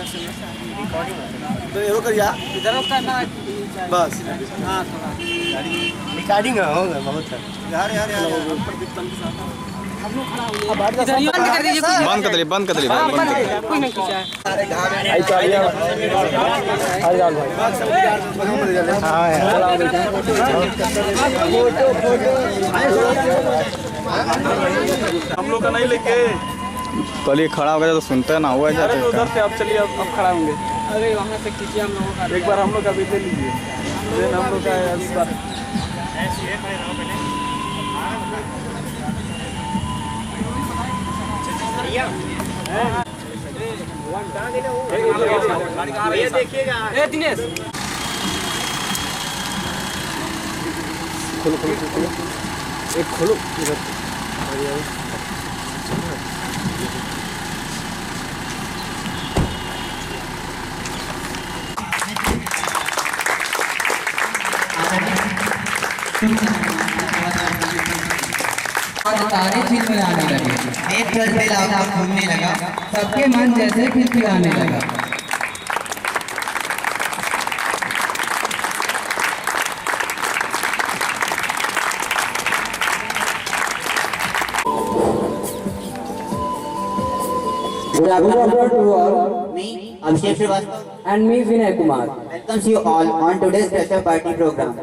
तो ये कर या इधर करना बस। हाँ थोड़ा रिकॉर्डिंग होगा बहुत है यार यार यार हम लोग खड़ा हुए अब इधर ये बंद कर दीजिए बंद कर दीजिए, बंद कर दीजिए, हाँ, बंद कर दीजिए। कोई नहीं खींचा है हम लोग का नहीं लेके कल ये खड़ा हो गया तो सुनते ना हुआ जाते उधर से आप चलिए अब खड़ा होंगे अरे वहाँ से खींचिए हम लोगों का एक बार हम लोग का भी ले लीजिए देन हम लोग का इस बार ए दिनेश खोलो खोलो खोलो एक खोलो इधर तारे खिलखिलाने लगे, एक घर पे लाखों घूमने लगा, सबके मन जैसे खिलखिलाने लगा। Good afternoon to all. Me, Abhishek Srivastava, And me, Vinay Kumar. welcomes you all on today's Fresher Party program.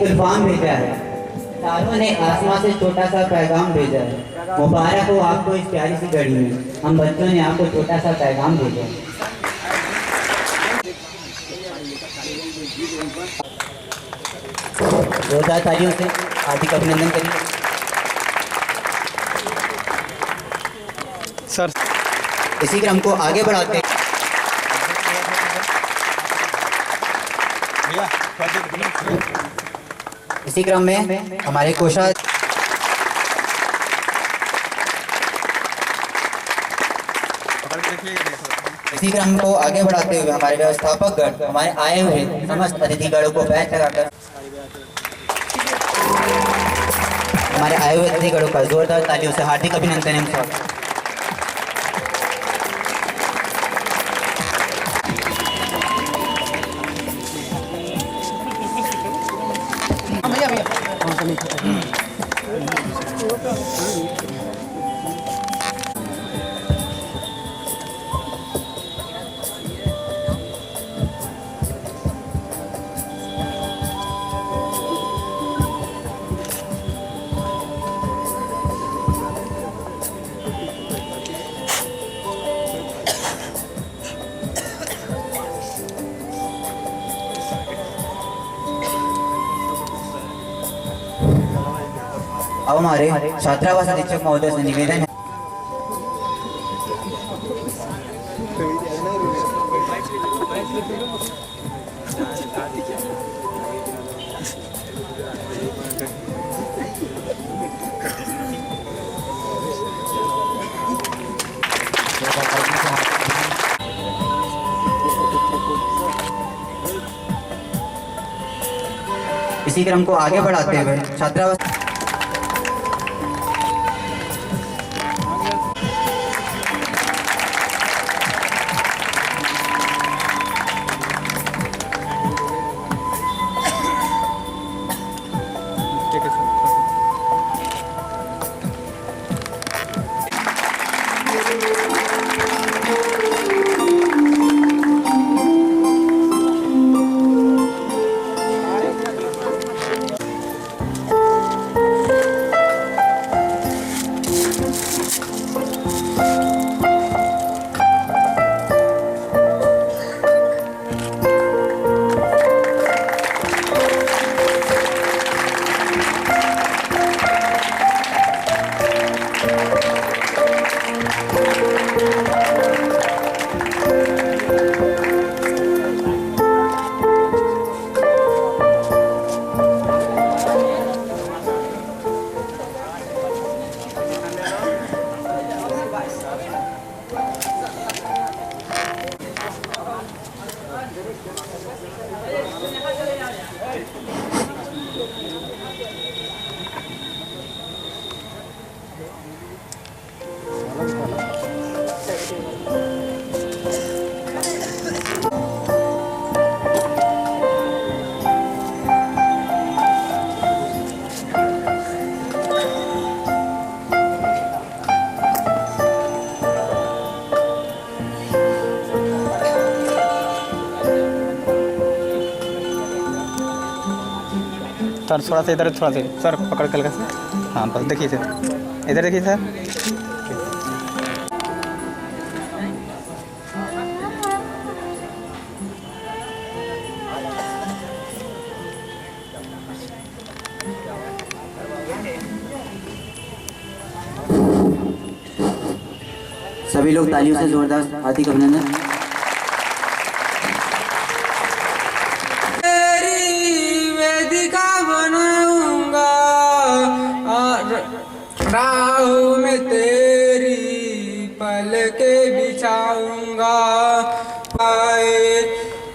इल्फाम भेजा है, तारों ने आसमां से छोटा सा पैगाम भेजा है। मुबारक हो आपको इस प्यारी सी घड़ी में, हम बच्चों ने आपको छोटा सा पैगाम भेजा है। जोरदार तालियों से हार्दिक अभिनंदन करिए। सर इसी क्रम को आगे बढ़ाते हैं। इसी क्रम में हमारे कोषाध्यक्ष इसी क्रम को आगे बढ़ाते हुए हमारे व्यवस्थापक गण हमारे आए हुए समस्त अतिथिगणों को बैच लगाकर हमारे आए हुए अतिथिगणों का जोरदार तालियों से हार्दिक अभिनंदन एवं स्वागत। अब हमारे छात्रावास अधीक्षक महोदय से निवेदन है। इसी क्रम को आगे बढ़ाते हुए छात्रावास सर थोड़ा सा इधर, थोड़ा सा सर पकड़ के लगा से। हाँ बस देखिए सर, इधर देखिए सर। सभी लोग तालियों से जोरदार हार्दिक अभिनंदन। वेदिका बनाऊंगा राहों में तेरी पलके बिछाऊंगा, पाए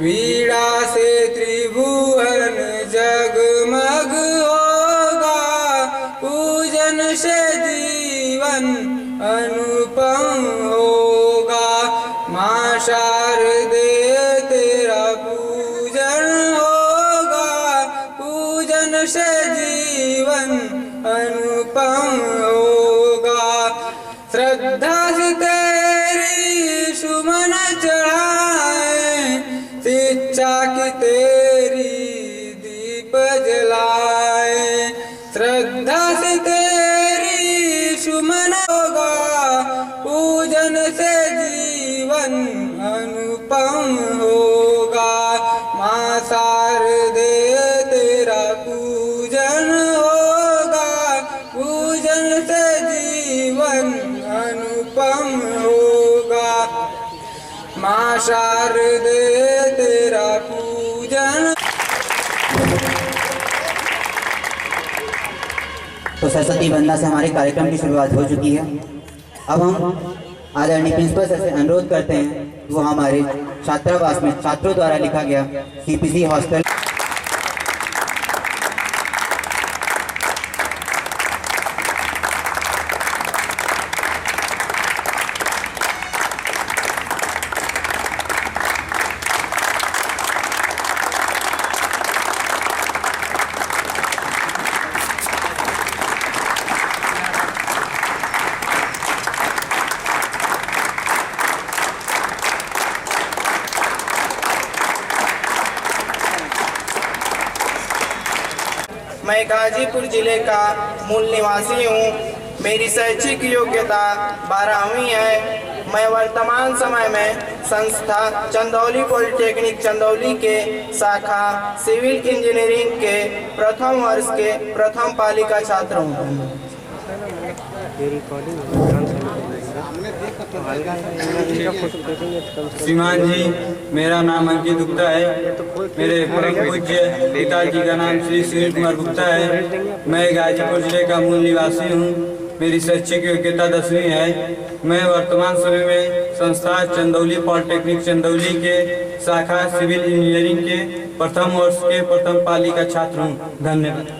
वीणा से त्रिभुवन जगमग होगा, पूजन से जीवन अनुपम होगा, माँ शारदे तेरा पूजन होगा, पूजन से जीवन अनुपम होगा, श्रद्धा से तेरी सुमन चढ़ाए, शिक्षा की तेरी दीप जलाए, श्रद्धा से तेरी सुमन होगा, पूजन से जीवन अनुपम होगा, माँ शारदे तेरा पूजन होगा, पूजन से जीवन अनुपम होगा, माँ शारदे तेरा पूजन। तो सरस्वती वंदना से हमारे कार्यक्रम की शुरुआत हो चुकी है। अब हम आदरणीय प्रिंसिपल सर से अनुरोध करते हैं वो हमारे छात्रावास में छात्रों द्वारा लिखा गया सीपीसी हॉस्टल मैं गाजीपुर जिले का मूल निवासी हूँ। मेरी शैक्षिक योग्यता 12वीं है। मैं वर्तमान समय में संस्था चंदौली पॉलिटेक्निक चंदौली के शाखा सिविल इंजीनियरिंग के प्रथम वर्ष के प्रथम पाली का छात्र हूँ। श्रीमान जी, मेरा नाम अंकित गुप्ता है। मेरे परम पूज्य पिताजी का नाम श्री सुनील कुमार गुप्ता है। मैं गाजीपुर जिले का मूल निवासी हूँ। मेरी शैक्षिक योग्यता 10वीं है। मैं वर्तमान समय में संस्था चंदौली पॉलिटेक्निक चंदौली के शाखा सिविल इंजीनियरिंग के प्रथम वर्ष के प्रथम पाली का छात्र हूँ। धन्यवाद।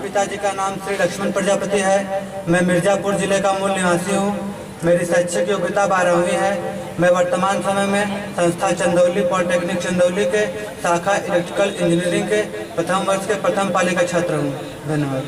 पिताजी का नाम श्री लक्ष्मण प्रजापति है। मैं मिर्जापुर जिले का मूल निवासी हूँ। मेरी शैक्षिक योग्यता 12वीं है। मैं वर्तमान समय में संस्था चंदौली पॉलिटेक्निक चंदौली के शाखा इलेक्ट्रिकल इंजीनियरिंग के प्रथम वर्ष के प्रथम पाली का छात्र हूँ। धन्यवाद।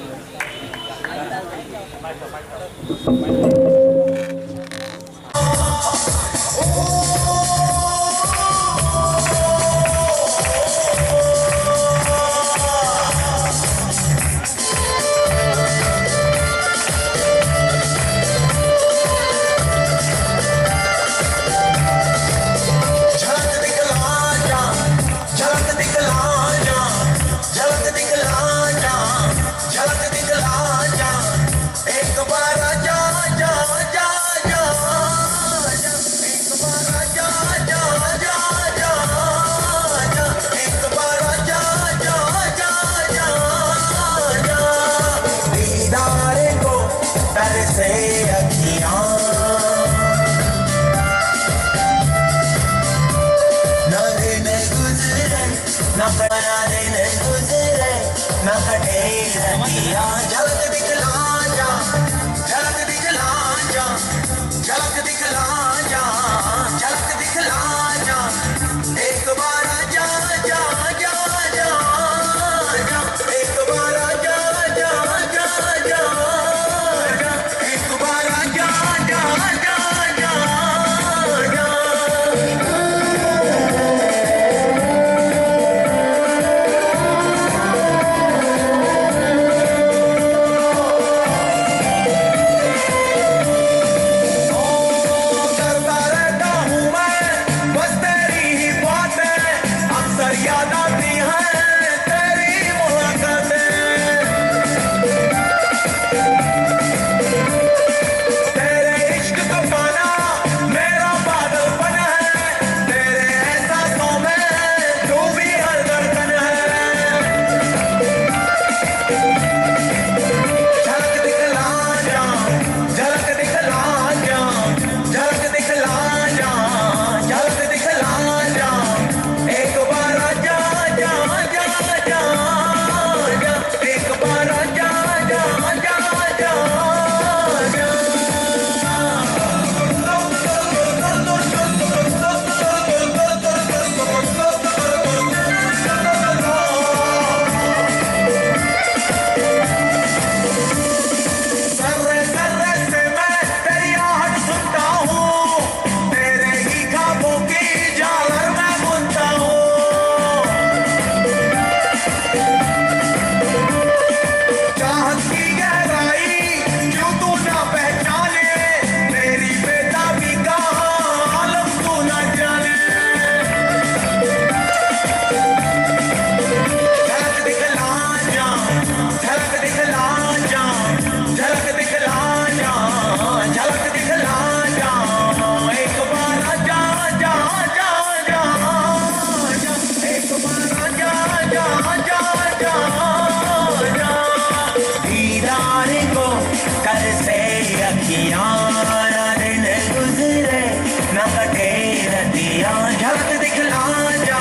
कन्हैया झलक दिखला जा,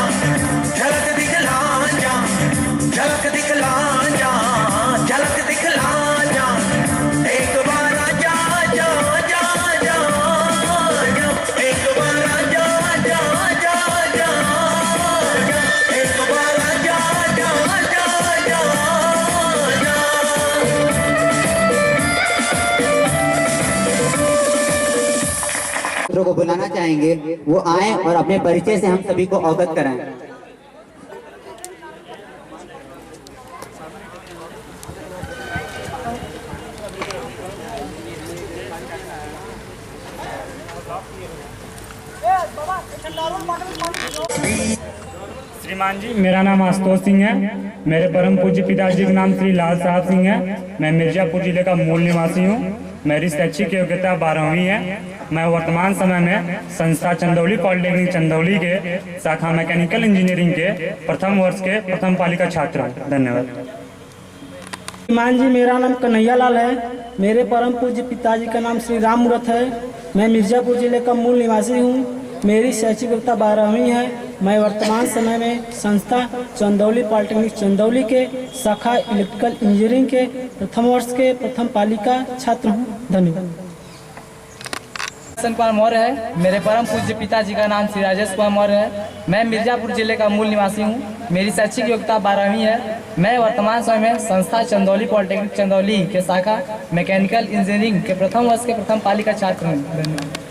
झलक दिखला जा, झलक दिखला जा, झलक दिखला जा, एक बार जा जा जा जा, एक बार जा जा जा जा, एक बार जा जा जा जा जा। को बुलाना चाहेंगे वो आए और अपने परिचय से हम सभी को अवगत कराएं। श्रीमान जी, मेरा नाम आशुतोष सिंह है। मेरे परम पूज्य पिताजी का नाम श्री लाल साहब सिंह है। मैं मिर्जापुर जिले का मूल निवासी हूँ। मेरी शैक्षिक योग्यता 12वीं है। मैं वर्तमान समय में संस्था चंदौली पॉलिटेक्निक चंदौली के शाखा मैकेनिकल इंजीनियरिंग के प्रथम वर्ष के प्रथम पालिका छात्र हूँ। धन्यवाद। श्रीमान जी, मेरा नाम कन्हैया लाल है। मेरे परम पूज्य पिताजी का नाम श्री राम मूर्त है। मैं मिर्जापुर जिले का मूल निवासी हूँ। मेरी शैक्षिक योग्यता 12वीं है। मैं वर्तमान समय में संस्था चंदौली पॉलिटेक्निक चंदौली के शाखा इलेक्ट्रिकल इंजीनियरिंग के प्रथम वर्ष के प्रथम पालिका छात्र हूँ। धन्यवाद। कुमार मौर्य है। मेरे परम पूज्य पिताजी का नाम श्री राजेश कुमार मौर्य है। मैं मिर्जापुर जिले का मूल निवासी हूँ। मेरी शैक्षिक योग्यता 12वीं है। मैं वर्तमान समय में संस्था चंदौली पॉलिटेक्निक चंदौली के शाखा मैकेनिकल इंजीनियरिंग के प्रथम वर्ष के प्रथम पालिका छात्र हूँ। धन्यवाद।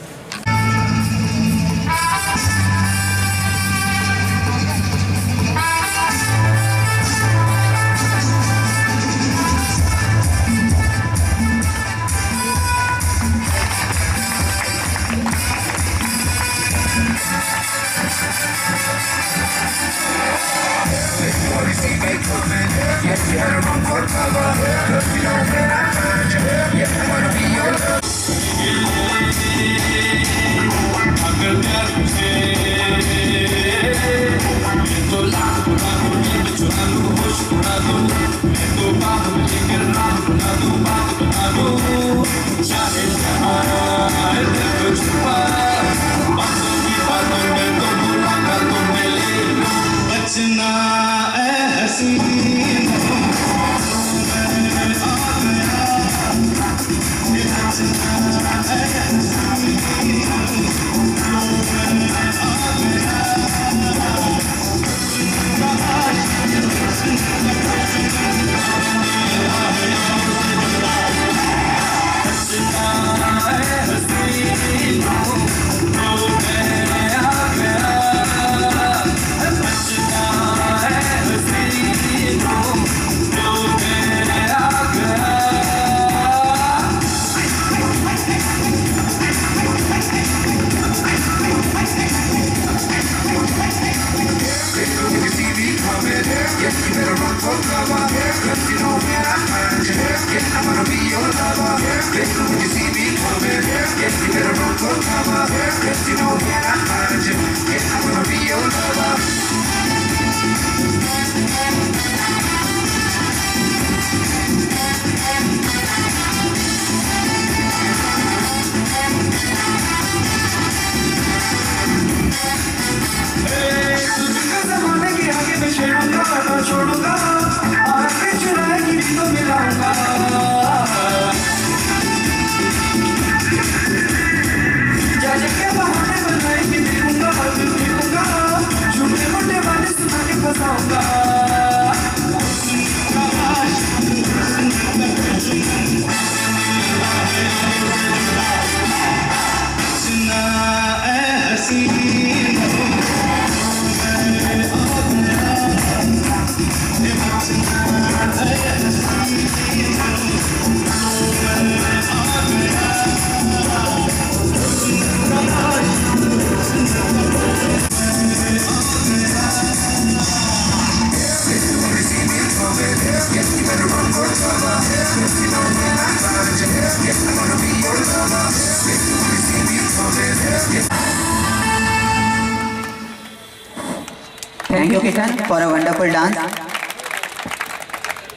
Thank you Kishan for a wonderful dance.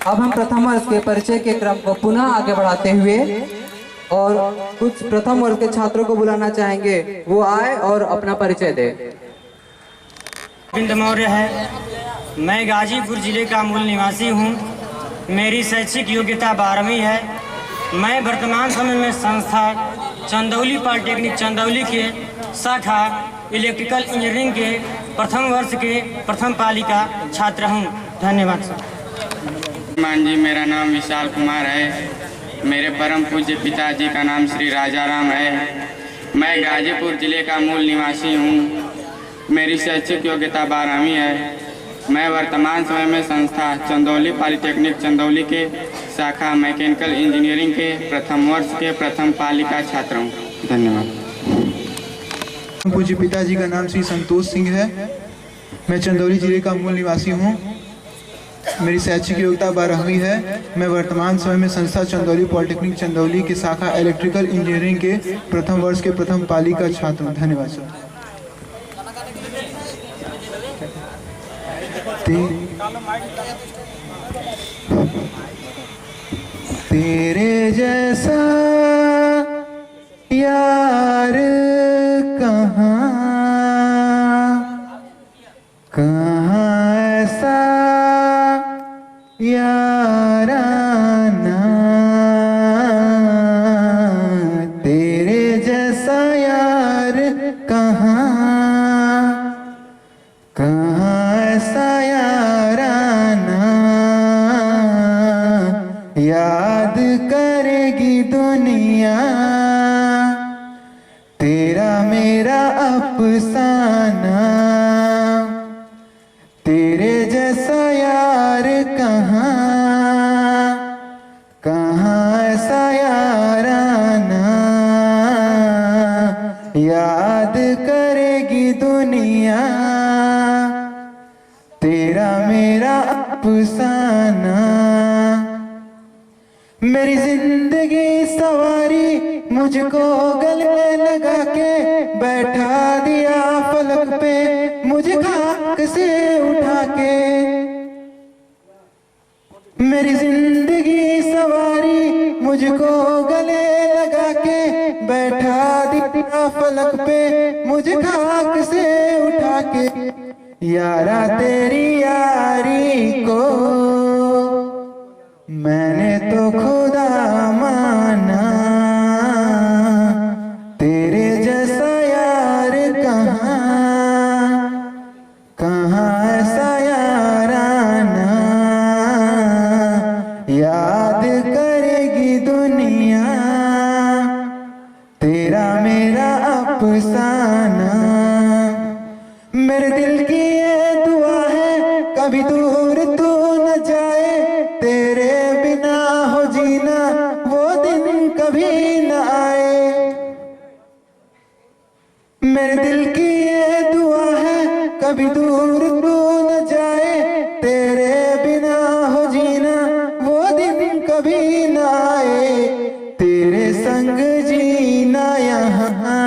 अब हम प्रथम वर्ष के परिचय के क्रम को पुनः आगे बढ़ाते हुए और कुछ प्रथम वर्ष के छात्रों को बुलाना चाहेंगे, वो आए और अपना परिचय दे। गोविंद मौर्य है। मैं गाजीपुर जिले का मूल निवासी हूँ। मेरी शैक्षिक योग्यता 12वीं है। मैं वर्तमान समय में संस्था चंदौली पॉलिटेक्निक चंदौली के शाखा इलेक्ट्रिकल इंजीनियरिंग के प्रथम वर्ष के प्रथम पाली का छात्र हूँ। धन्यवाद सर। श्रीमान जी, मेरा नाम विशाल कुमार है। मेरे परम पूज्य पिताजी का नाम श्री राजाराम है। मैं गाजीपुर जिले का मूल निवासी हूँ। मेरी शैक्षिक योग्यता 12वीं है। मैं वर्तमान समय में संस्था चंदौली पॉलिटेक्निक चंदौली के शाखा मैकेनिकल इंजीनियरिंग के प्रथम वर्ष के प्रथम पाली का छात्र हूँ। धन्यवाद। पूज्य पिताजी का नाम श्री संतोष सिंह है। मैं चंदौली जिले का मूल निवासी हूँ। मेरी शैक्षिक योग्यता 12वीं है। मैं वर्तमान समय में संस्था चंदौली पॉलिटेक्निक चंदौली की शाखा इलेक्ट्रिकल इंजीनियरिंग के प्रथम वर्ष के प्रथम पाली का छात्र हूँ। धन्यवाद सर। तेरे जैसा यार कहाँ ऐसा याराना, तेरे जैसा यार कहाँ ऐसा याराना, याद करेगी दुनिया तेरा मेरा अफसाना। तेरे जैसा यार कहाँ ऐसा याराना, याद करेगी दुनिया तेरा मेरा अफसाना। मेरी जिंदगी सवारी मुझको गले लगा के बैठा दिया फलक पे, मुझे खाक से उठा के। मेरी जिंदगी सवारी मुझको गले लगा के बैठा दिया फलक पे, मुझे खाक से उठा के। यारा तेरी यारी को मैंने तो खुदा माना, तेरे जैसा यार कहाँ ऐसा याराना, याद करेगी दुनिया तेरा मेरा अफसाना। मेरे दिल की ये दुआ है कभी दूर तू न जाए, तेरे बिना हो जीना वो दिन कभी न आए। मेरे दिल की ये दुआ है कभी दूर तू न जाए, तेरे बिना हो जीना वो दिन कभी न आए। तेरे संग जीना यहाँ,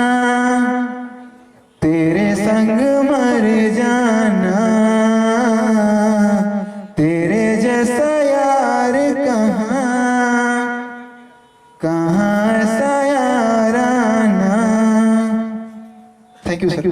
तेरे संग मर जाना, तेरे जैसा यार कहाँ ऐसा याराना। Thank you sir.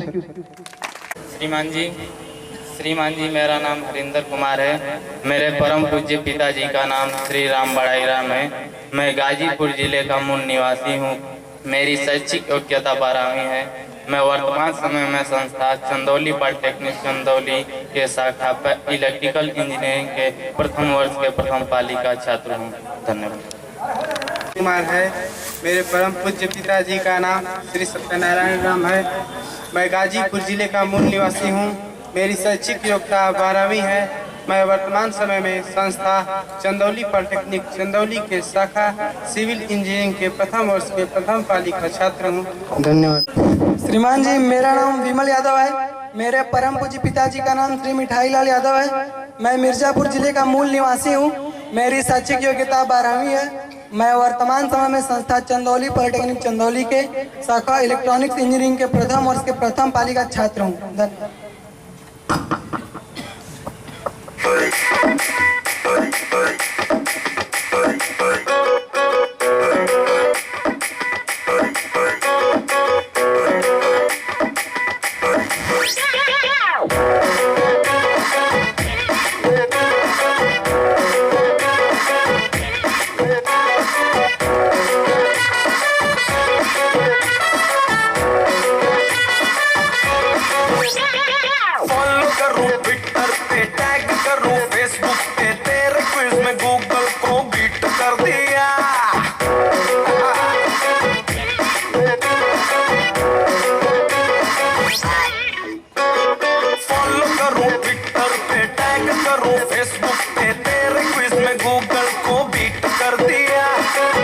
श्रीमान जी, मेरा नाम हरिंदर कुमार है। मेरे परम पूज्य पिताजी का नाम श्री राम बड़ाई राम है। मैं गाजीपुर जिले का मूल निवासी हूँ। मेरी शैक्षिक योग्यता 12वीं है। मैं वर्तमान समय में संस्था चंदौली पॉलिटेक्निक चंदौली के शाखा पर इलेक्ट्रिकल इंजीनियरिंग के प्रथम वर्ष के प्रथम पाली का छात्र हूँ। धन्यवाद। कुमार है। मेरे परम पूज्य पिताजी का नाम श्री सत्यनारायण राम है। मैं गाजीपुर जिले का मूल निवासी हूँ। मेरी शैक्षिक योग्यता 12वीं है। मैं वर्तमान समय में संस्था चंदौली पॉलिटेक्निक चंदौली के शाखा सिविल इंजीनियरिंग के प्रथम वर्ष के प्रथम पाली का छात्र हूँ। धन्यवाद। श्रीमान जी, मेरा नाम विमल यादव है। मेरे परम पूज्य पिताजी का नाम श्री मिठाई लाल यादव है। मैं मिर्जापुर जिले का मूल निवासी हूँ। मेरी शैक्षिक योग्यता 12वीं है। मैं वर्तमान समय में संस्था चंदौली पॉलिटेक्निक चंदौली के शाखा इलेक्ट्रॉनिक्स इंजीनियरिंग के प्रथम वर्ष के प्रथम पाली का छात्र हूँ। धन्यवाद। ट्विटर पे टैग करूं, फेसबुक पे तेरे क्विज में गूगल को बीट कर दिया।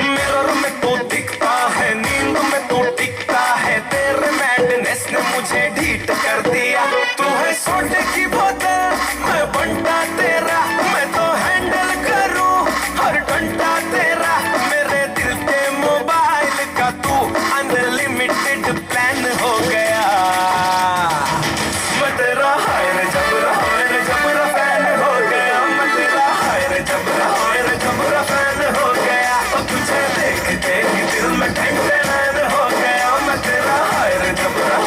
मिरर में तू दिखता है, नींद में तू टिकता है, तेरे मैडनेस ने मुझे ढीठ कर दिया। तू है सोडे की बोतल, मैं बंटा तेरा, मैं तो हैंडल करूं हर घंटा तेरा। मेरे दिल के मोबाइल का तू अनलिमिटेड प्लान हो गया। मैं तेरा हाय रे जबरा फैन हो गया। मैं तेरा हाय रे जबरा फैन हो गया। और तुझे देखते ही दिल में टेंशन हो गया। मैं तेरा हाय रे जबरा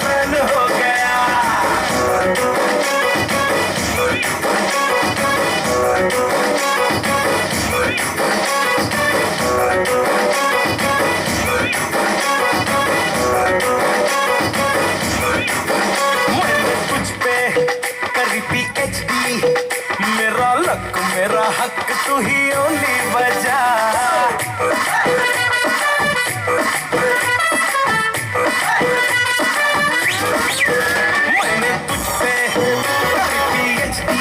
फैन हो गया। मेरा लक मेरा हक तू ही ओनली बजा। मैंने तुझ पे PhD,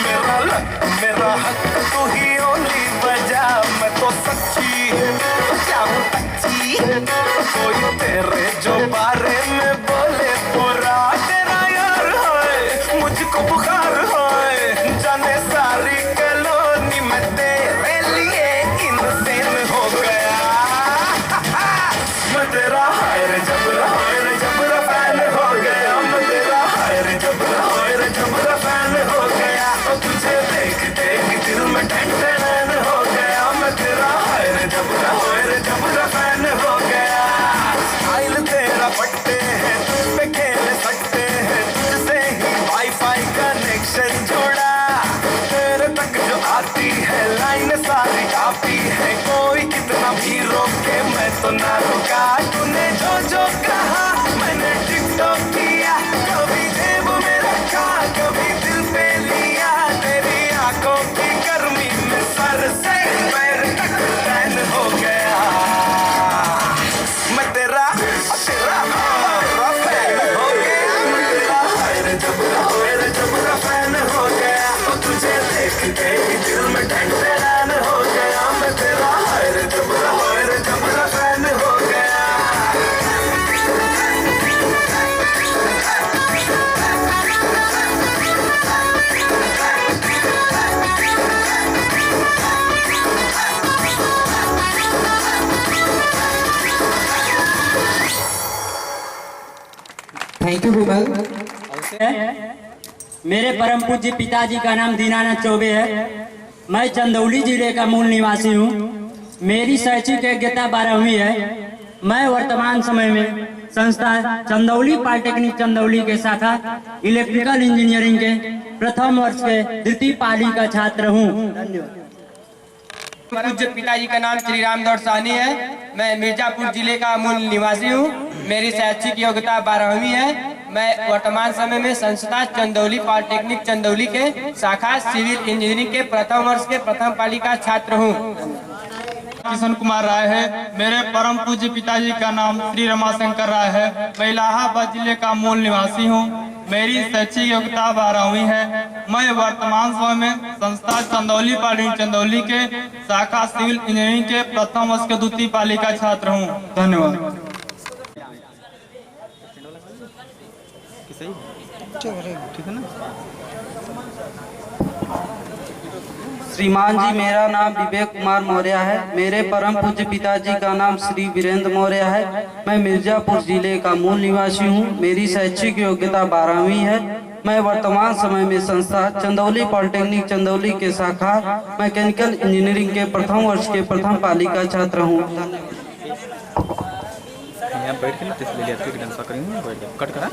मेरा लक मेरा हक तू ही ओनली बजा। मैं तो सच्ची जाऊं अच्छी, कोई तेरे जो बारे में बोले बुरा। तेरा यार है मुझको बुखार है, जाने सारी कॉलोनी में तेरे लिए इंसान हो गया। मैं तेरा हाय रे जबरा फैन हो गया। मैं तेरा हाय रे जबरा फैन हो गया। और तुझे देखते ही दिल में टेंशन हो गया। मैं तेरा हाय रे जबरा फैन हो गया। आइल तेरा पट्टे हैं, तुझ पे खेल सकते हैं, तुझसे ही वाईफाई कनेक्शन जुड़ा। तेरे तक जो आती है लाइन सारी काफी है, कोई कितना भी रोके मैं तो ना रुका। तूने जो कहा मैंने टिकटॉक किया, कभी जेब में रखा कभी दिल पे लिया। तेरी आंखों की गर्मी में सर से पैर तक टैन हो गया। मैं तेरा फैन हो गया। मैं तेरा हाय रे जबरा फैन हो गया। और तुझे देखते ही दिल में टेंशन हो गया। मैं तेरा हाय रे जबरा फैन हो गया। थैंक यू विमल। मेरे परम पूज्य पिताजी का नाम दीनानाथ चौबे है। मैं चंदौली जिले का मूल निवासी हूँ। मेरी शैक्षिक योग्यता 12वीं है। मैं वर्तमान समय में संस्था चंदौली पॉलिटेक्निक चंदौली के शाखा इलेक्ट्रिकल इंजीनियरिंग के प्रथम वर्ष के द्वितीय पाली का छात्र हूँ। पूज्य पिताजी का नाम श्री रामदौड़ साहनी है। मैं मिर्जापुर जिले का मूल निवासी हूँ। मेरी शैक्षिक योग्यता 12वीं है। मैं वर्तमान समय में संस्था चंदौली पॉलिटेक्निक चंदौली के शाखा सिविल इंजीनियरिंग के प्रथम वर्ष के प्रथम पाली का छात्र हूँ। किशन कुमार राय है। मेरे परम पूज्य पिताजी का नाम श्री रमाशंकर राय है। मैं इलाहाबाद जिले का मूल निवासी हूँ। मेरी शैक्षिक योग्यता 12वीं है। मैं वर्तमान समय में संस्था चंदौली पॉलिटेक्निक चंदौली के शाखा सिविल इंजीनियरिंग के प्रथम वर्ष के द्वितीय पाली का छात्र हूँ। धन्यवाद। ठीक है ना। श्रीमान जी, मेरा नाम विवेक कुमार मौर्य है। मेरे परम पूज्य पिताजी का नाम श्री वीरेंद्र मौर्य है। मैं मिर्जापुर जिले का मूल निवासी हूँ। मेरी शैक्षिक योग्यता 12वीं है। मैं वर्तमान समय में संस्था चंदौली पॉलिटेक्निक चंदौली के शाखा मैकेनिकल इंजीनियरिंग के प्रथम वर्ष के प्रथम पाली का छात्र हूँ। यहाँ बैठ के ना ले लिया फिर डांस करेंगे। बैठ जाओ, कट करा।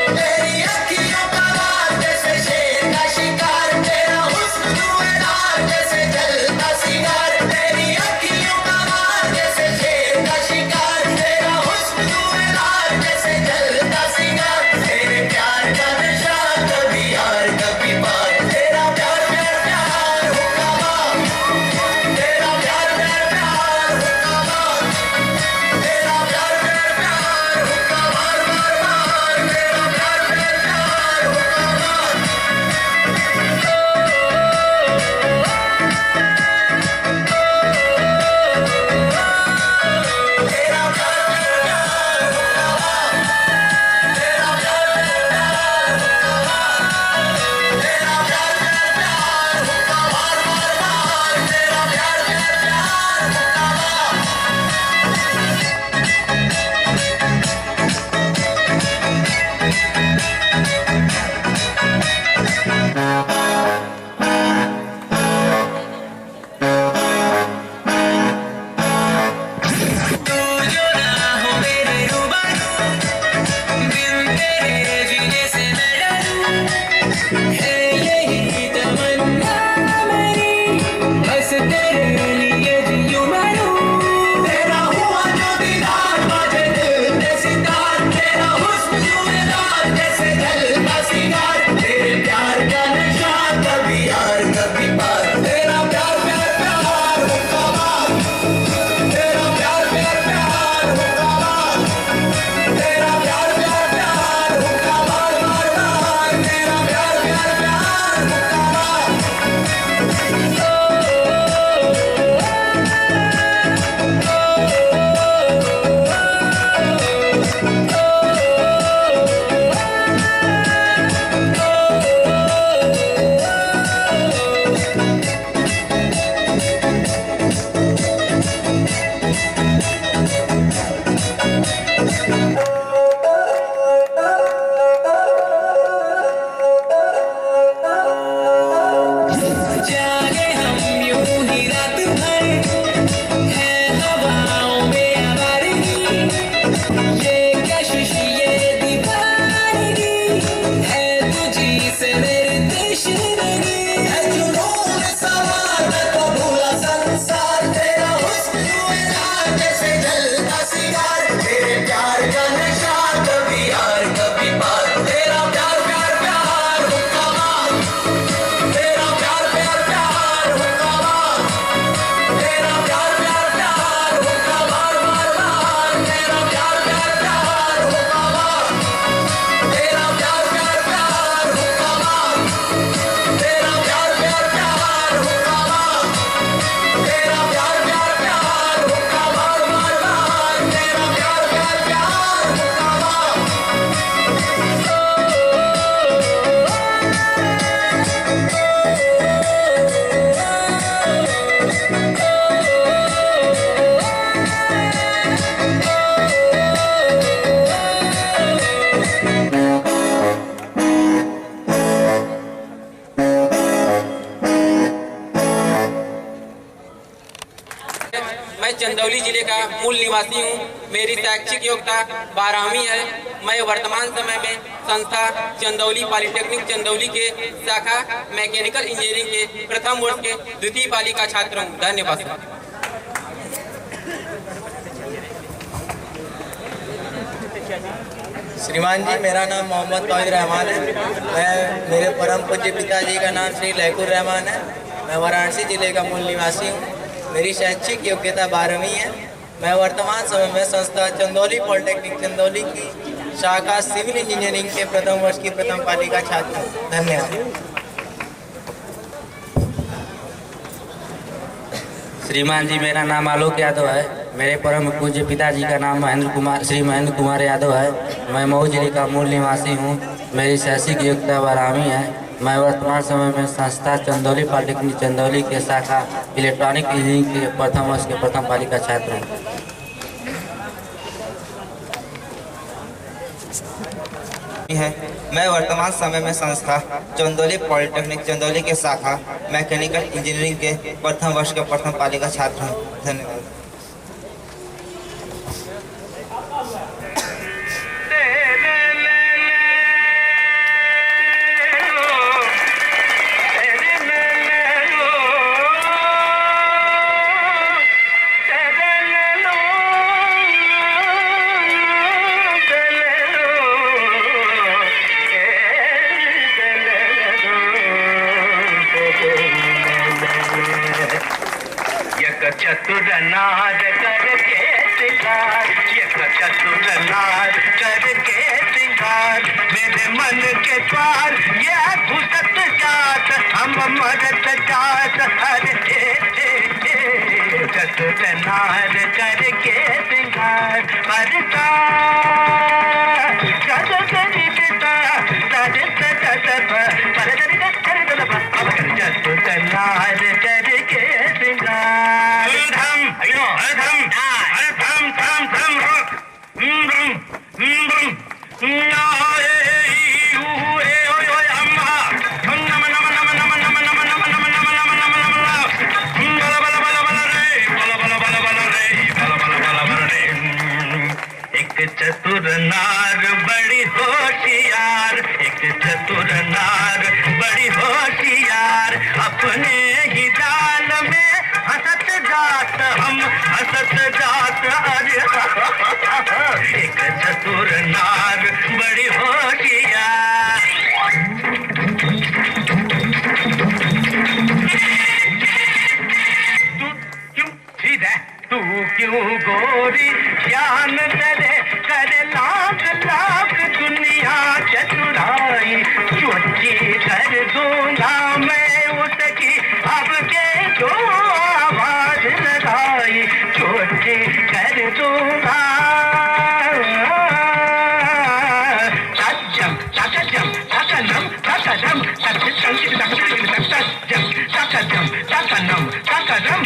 तेरी अखियों का जैसे शेर चंदौली जिले का मूल निवासी हूँ। मेरी शैक्षिक योग्यता 12वीं है। मैं वर्तमान समय में संस्था चंदौली पॉलिटेक्निक चंदौली के शाखा मैकेनिकल इंजीनियरिंग के प्रथम वर्ष के द्वितीय पाली का छात्र हूँ। धन्यवाद। श्रीमान जी, मेरा नाम मोहम्मद तौहीद रहमान है। मेरे परम पूज्य पिताजी का नाम श्री लैकुर रहमान है। मैं वाराणसी जिले का मूल निवासी हूँ। मेरी शैक्षिक योग्यता 12वीं है। मैं वर्तमान समय में संस्था चंदौली पॉलिटेक्निक चंदौली की शाखा सिविल इंजीनियरिंग के प्रथम वर्ष की प्रथम पाली का छात्र हूँ। धन्यवाद। श्रीमान जी, मेरा नाम आलोक यादव है। मेरे परम पूज्य पिताजी का नाम श्री महेंद्र कुमार यादव है। मैं मऊ जिले का मूल निवासी हूँ। मेरी शैक्षिक योग्यता 12वीं है। मैं वर्तमान समय में संस्था चंदौली पॉलिटेक्निक चंदौली के शाखा इलेक्ट्रॉनिक इंजीनियरिंग के प्रथम वर्ष के प्रथम पाली का छात्र हूँ। है। मैं वर्तमान समय में संस्था चंदौली पॉलिटेक्निक चंदौली के शाखा मैकेनिकल इंजीनियरिंग के प्रथम वर्ष के प्रथम पाली का छात्र हूँ। धन्यवाद। चतुर नार करके सिंगार, चतुर नार करके सिंगार, मेरे मन के द्वार ये घुसत जात, हम मरत जात हर चतुर नार करके सिंगार, मरता चतुर नार करके सिंगार। एक चतुर नार बड़ी होशियार, एक चतुर नार बड़ी होशियार, अपने ही जाल में हंसत जात, हम हंसत जात। अरे एक चतुर नार बड़ी होशियार। तू क्यों गोरी ज्ञान करे, करे लाख लाख दुनिया चतुराई, चोटी कर दूंगा मैं उसकी अब के जो आवाज लगाई, चोटी कर दूंगा। सजम सकजम सकनम सकदम सकजम सकजम सकनम सकदम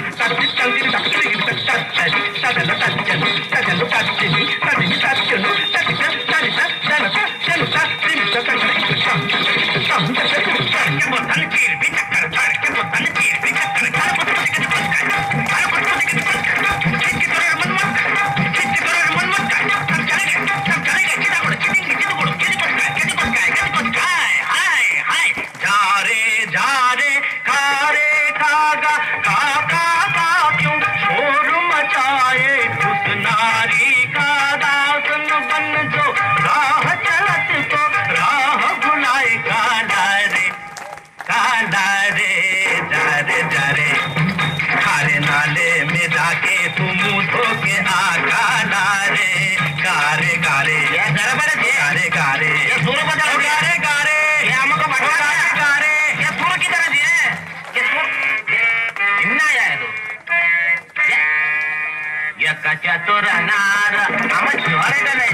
चतुर नार हम जोर डले,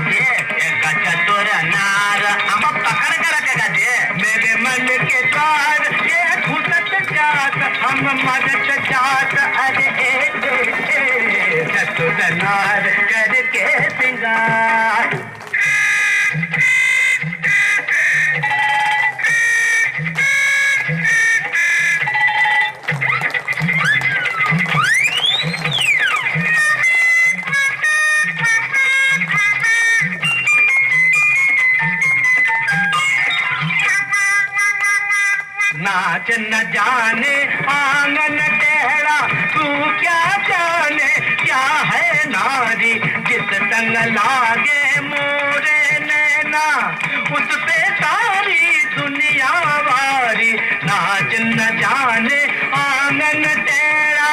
एक चतुर नार हम पकड़ कर रखेगा जे, मेरे मन के द्वार ये घुसत जात, हम मदद जात। अरे चतुर नार करके सिंगार। नाच न जाने आंगन टेढ़ा, तू क्या जाने क्या है नारी, जिस संग लागे मोरे नैना उस पे सारी दुनिया वारी, नाच न जाने आंगन टेढ़ा,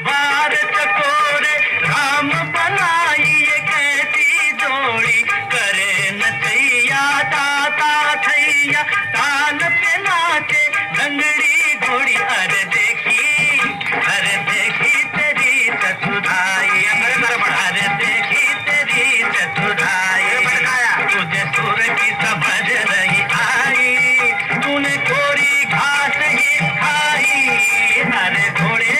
बार चकोरे राम बनाई ये कैसी जोड़ी, करे नचैया दाता थैया तान पे नाचे लंगड़ी घोड़ी, अरे देखी तेरी ससुराई, अरे देखी तेरी ससुराई, तुझे सुर की समझ नहीं आई, तूने कोरी घास ही खाई, अरे घोड़े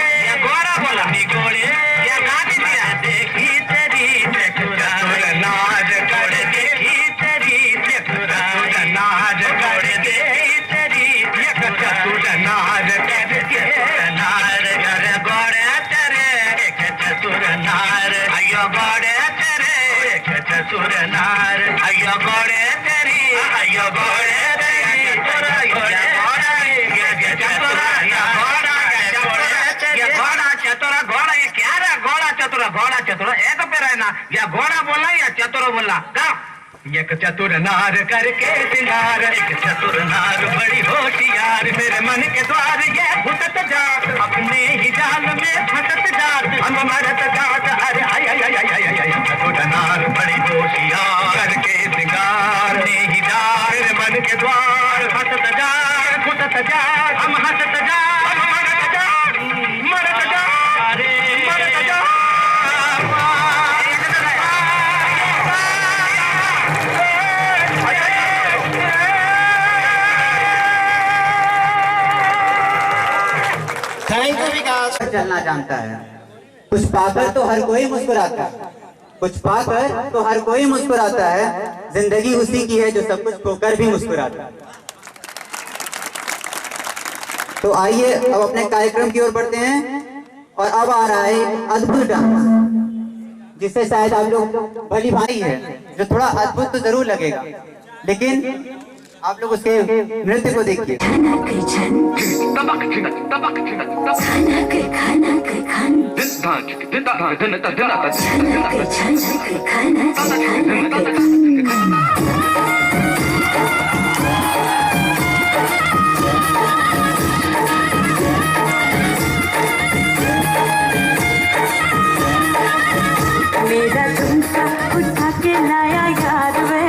घोड़े या गाड़ी दिया, देखी तेरी ससुराल नाज घोड़े, देखी तेरी ससुराल नाज घोड़े, देखी तेरी ससुराल नाज नार घर घोड़े तेरे एक चतुर नार, अयो घोड़े तेरे एक चतुर नार, अयो घोड़े तेरी, अयो घोड़े तेरी, घोड़ा चतुरा घोड़ा, ये क्या है घोड़ा चतुरा, घोड़ा चतुरा एक पे रहना, या घोड़ा बोलना या चतुर बोलना का। एक चतुर नार करके सिंगार, एक चतुर नार बड़ी होशियार, मेरे मन के द्वार ये घुसत जात, अपने ही जाल में फंसत जात, हम मरत जात, अरे आय आय आय आय आय, चतुर नार बड़ी होशियार करके सिंगार, अपने ही जाल मेरे मन के द्वार फंसत जात, घुसत जात, हम हंसत जात, हम मरत जात, मरत जात, थैंक यू विकास। चलना जानता है, कुछ पाकर तो हर कोई मुस्कुराता है, कुछ पाकर तो हर कोई मुस्कुराता है, जिंदगी उसी की है जो सब कुछ खोकर भी मुस्कुराता है। तो आइए अब अपने कार्यक्रम की ओर बढ़ते हैं, और अब आ रहा है अद्भुत डांस, जिससे शायद आप लोग भली भांति है, जो थोड़ा अद्भुत तो जरूर लगेगा, लेकिन आप लोग उसके नृत्य को देखिए। मेरा झुमका उठा के लाया यार वे,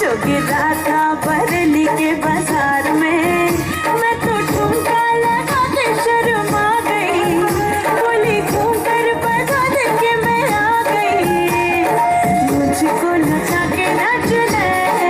जो गिरा था बरली के बाजार में, मैं तो ठुमका लगा के शर्मा गई, बोली घूम कर बजा दे के मैं आ गई, मुझको नचा के नाचना है,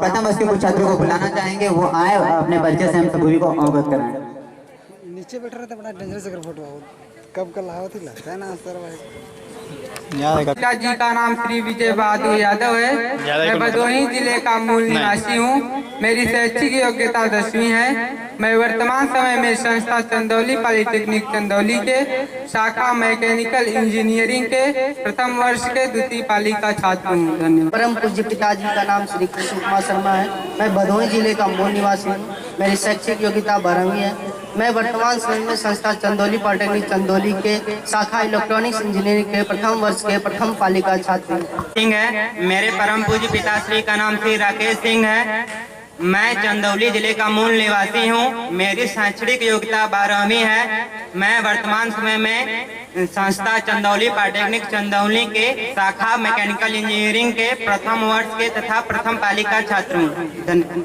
प्रथम वर्ष के कुछ छात्रों को बुलाना चाहेंगे, वो आए अपने परिचय से हम सभी को अवगत कराएं। नीचे बैठ रहे थे, बड़ा डेंजरस अगर फोटो कब कल थी लगता है ना सर भाई। पिताजी का नाम श्री विजय बहादुर यादव है। मैं भदोही जिले का मूल निवासी हूँ। मेरी शैक्षिक योग्यता 10वीं है। मैं वर्तमान समय में संस्था चंदौली पॉलिटेक्निक चंदौली के शाखा मैकेनिकल इंजीनियरिंग के प्रथम वर्ष के द्वितीय पाली का छात्र हूँ। धन्यवाद। परम पूज्य पिताजी का नाम श्री कृष्ण कुमार शर्मा है। मैं भदोही जिले का मूल निवासी हूँ। मेरी शैक्षिक योग्यता 12वीं है। मैं वर्तमान समय में संस्था चंदौली पॉलिटेक्निक चंदौली के शाखा इलेक्ट्रॉनिक्स इंजीनियरिंग के प्रथम वर्ष के प्रथम पाली का छात्र सिंह है। मेरे परम पूज्य पिताश्री का नाम श्री राकेश सिंह है। मैं चंदौली जिले का मूल निवासी हूँ। मेरी शैक्षणिक योग्यता 12वीं है। मैं वर्तमान समय में संस्था चंदौली पॉलिटेक्निक चंदौली के शाखा मैकेनिकल इंजीनियरिंग के प्रथम वर्ष के तथा प्रथम पाली का छात्र हूँ। धन्यवाद।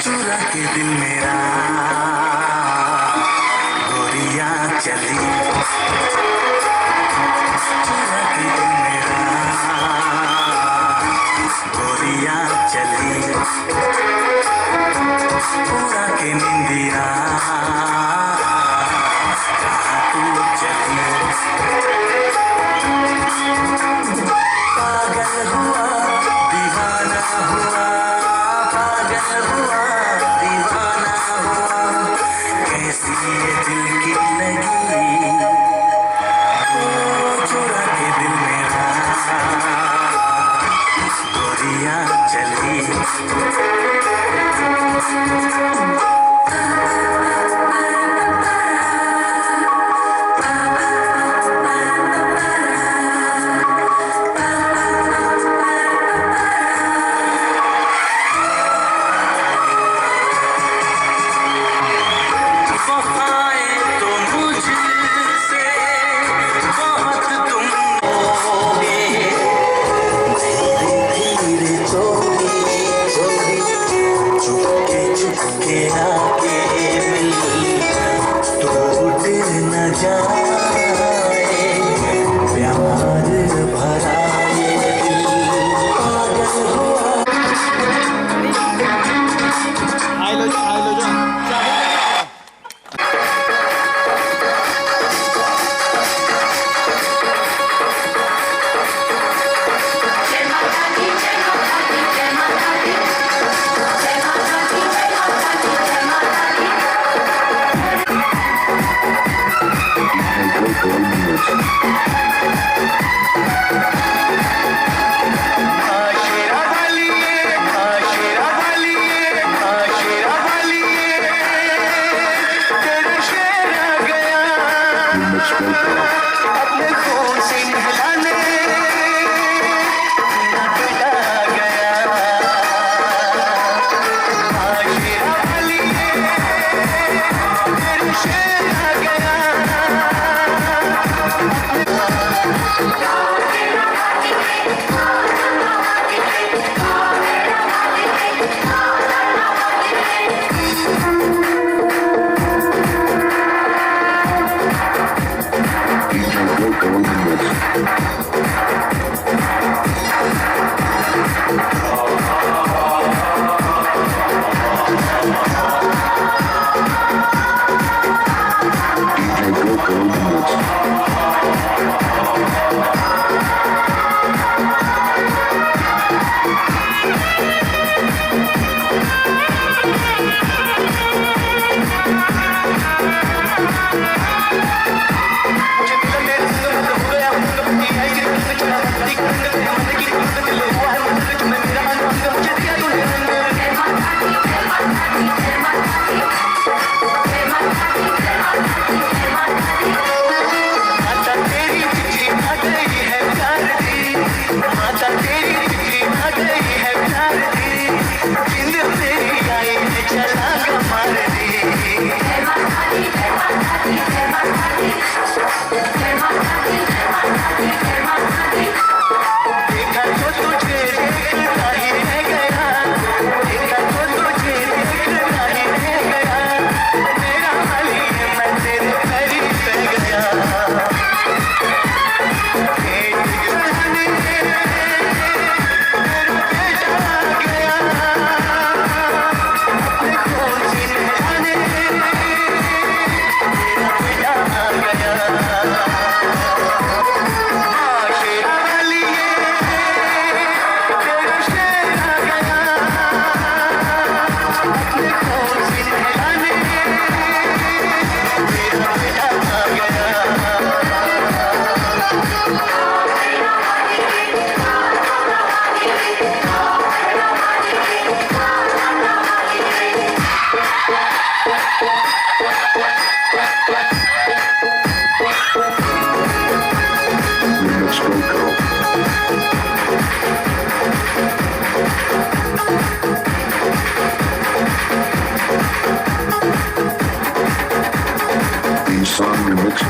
चुरा के दिल मेरा गोरिया चली, चुरा के दिल मेरा गोरिया चली, पूरा के निंदिया कहाँ तू चली। पागल हुआ दीवाना हुआ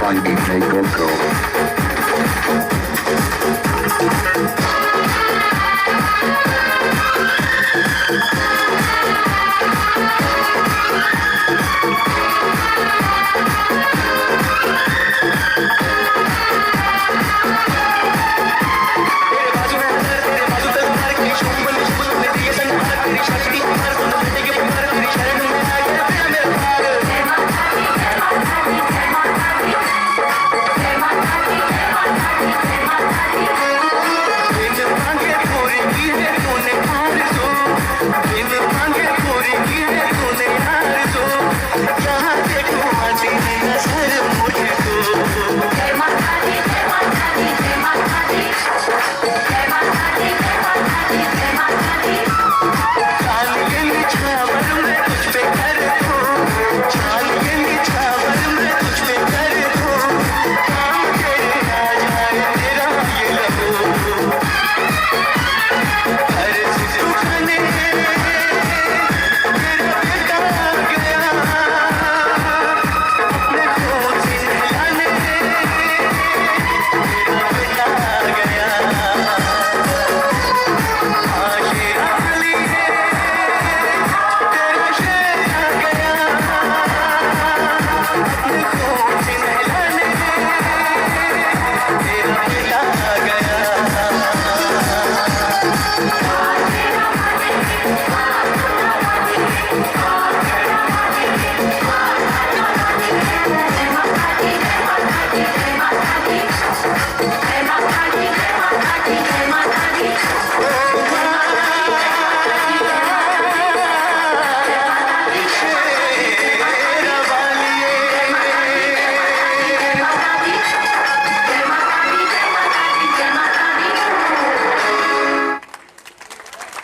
finding a go-go.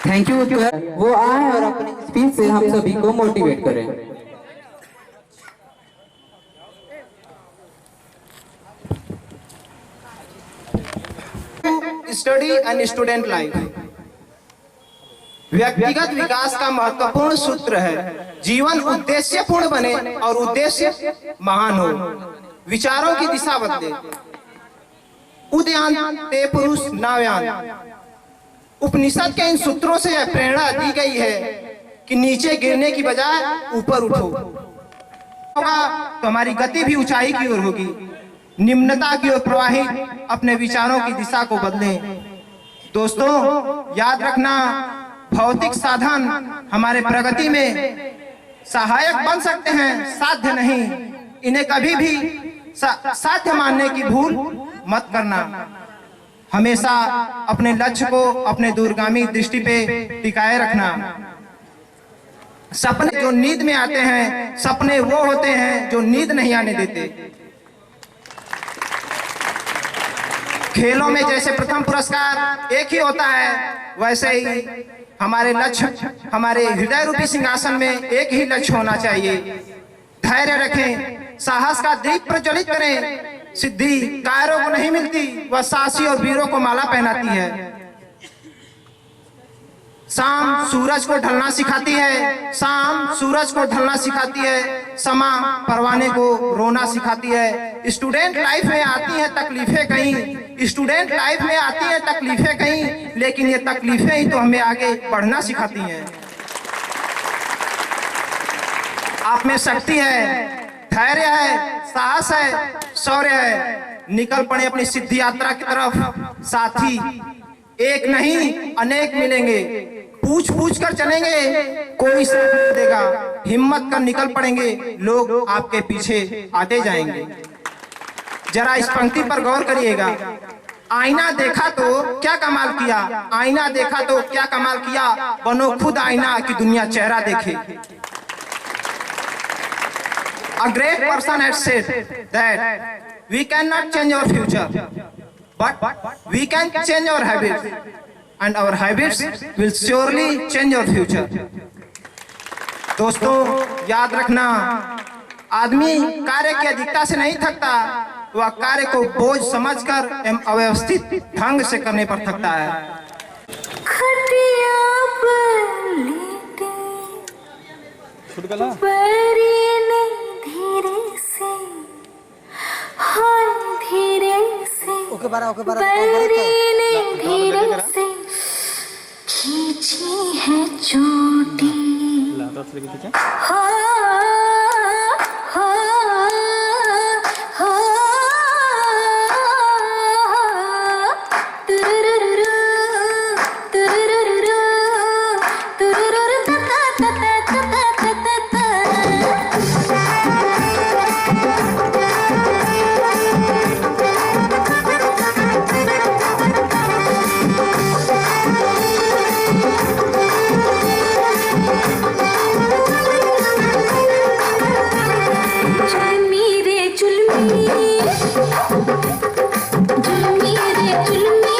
Thank you. वो आए और अपनी स्पीच से हम सभी को मोटिवेट करें। स्टडी एंड स्टूडेंट लाइफ व्यक्तिगत विकास का महत्वपूर्ण सूत्र है। जीवन उद्देश्यपूर्ण बने और उद्देश्य महान हो, विचारों की दिशा बदले। उद्यान ते पुरुष नाव्यान। उपनिषद के इन सूत्रों से यह प्रेरणा दी गई है कि नीचे गिरने की बजाय ऊपर उठो, होगा तो हमारी गति भी ऊंचाई की ओर होगी। निम्नता की ओर प्रवाहित अपने विचारों की दिशा को बदलें। दोस्तों, याद रखना, भौतिक साधन हमारे प्रगति में सहायक बन सकते हैं, साध्य नहीं। इन्हें कभी भी साध्य मानने की भूल मत करना। हमेशा अपने लक्ष्य को अपने दूरगामी दृष्टि पे टिकाए रखना। सपने जो नींद में आते हैं, सपने वो होते हैं जो नींद नहीं आने देते। खेलों में जैसे प्रथम पुरस्कार एक ही होता है, वैसे ही हमारे लक्ष्य, हमारे हृदय रूपी सिंहासन में एक ही लक्ष्य होना चाहिए। धैर्य रखें, साहस का दीप प्रज्वलित करें। सिद्धि कायरों को नहीं मिलती, वह साहसी और वीरों को माला पहनाती है। शाम सूरज को ढलना सिखाती है, शाम सूरज को ढलना सिखाती है। समा परवाने को रोना सिखाती है। स्टूडेंट लाइफ में आती हैं तकलीफें कहीं, स्टूडेंट लाइफ में आती हैं तकलीफें कहीं, लेकिन ये तकलीफें ही तो हमें आगे बढ़ना सिखाती हैं। आप में शक्ति है, धैर्य है, साहस है, शौर्य है। निकल पड़े अपनी सिद्धि यात्रा की तरफ। साथी एक नहीं अनेक मिलेंगे, पूछ पूछ कर चलेंगे, कोई साथ नहीं देगा। हिम्मत कर निकल पड़ेंगे, लोग आपके पीछे आते जाएंगे। जरा इस पंक्ति पर गौर करिएगा। आईना देखा तो क्या कमाल किया, आईना देखा तो क्या कमाल किया, बनो खुद आईना कि दुनिया चेहरा देखे। A great person had said that we cannot change our future, but we can change our habits, and our habits will surely change our future. दोस्तों, याद रखना, आदमी कार्य की अधिकता से नहीं थकता, वह कार्य को बोझ समझकर एवं अव्यवस्थित ढंग से करने पर थकता है। धीरे से बरेली धीरे से खींची है चोटी हो हो हो तुरुरुरु तुरुरुरु तुरुरुरु ता ता ता ता ता ता ता। जुल्मी रे जुल्मी जुल्मी रे जुल्मी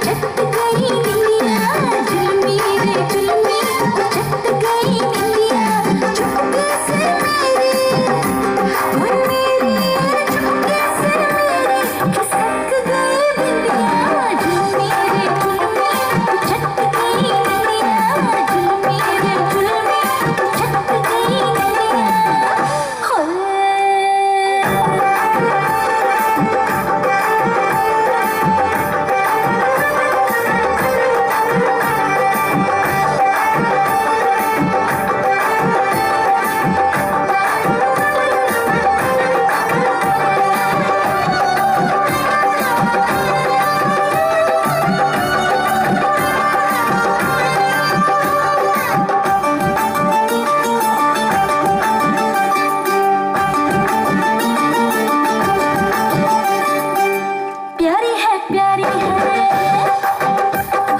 चट गई निंदिया जुल्मी रे जुल्मी चट गई निंदिया चुपके से मेरी वो मेरी चुपके से मेरी खिसक गई बिंदिया जुल्मी रे जुल्मी चट गई निंदिया जुल्मी रे जुल्मी चट गई निंदिया प्यारी है प्यारी है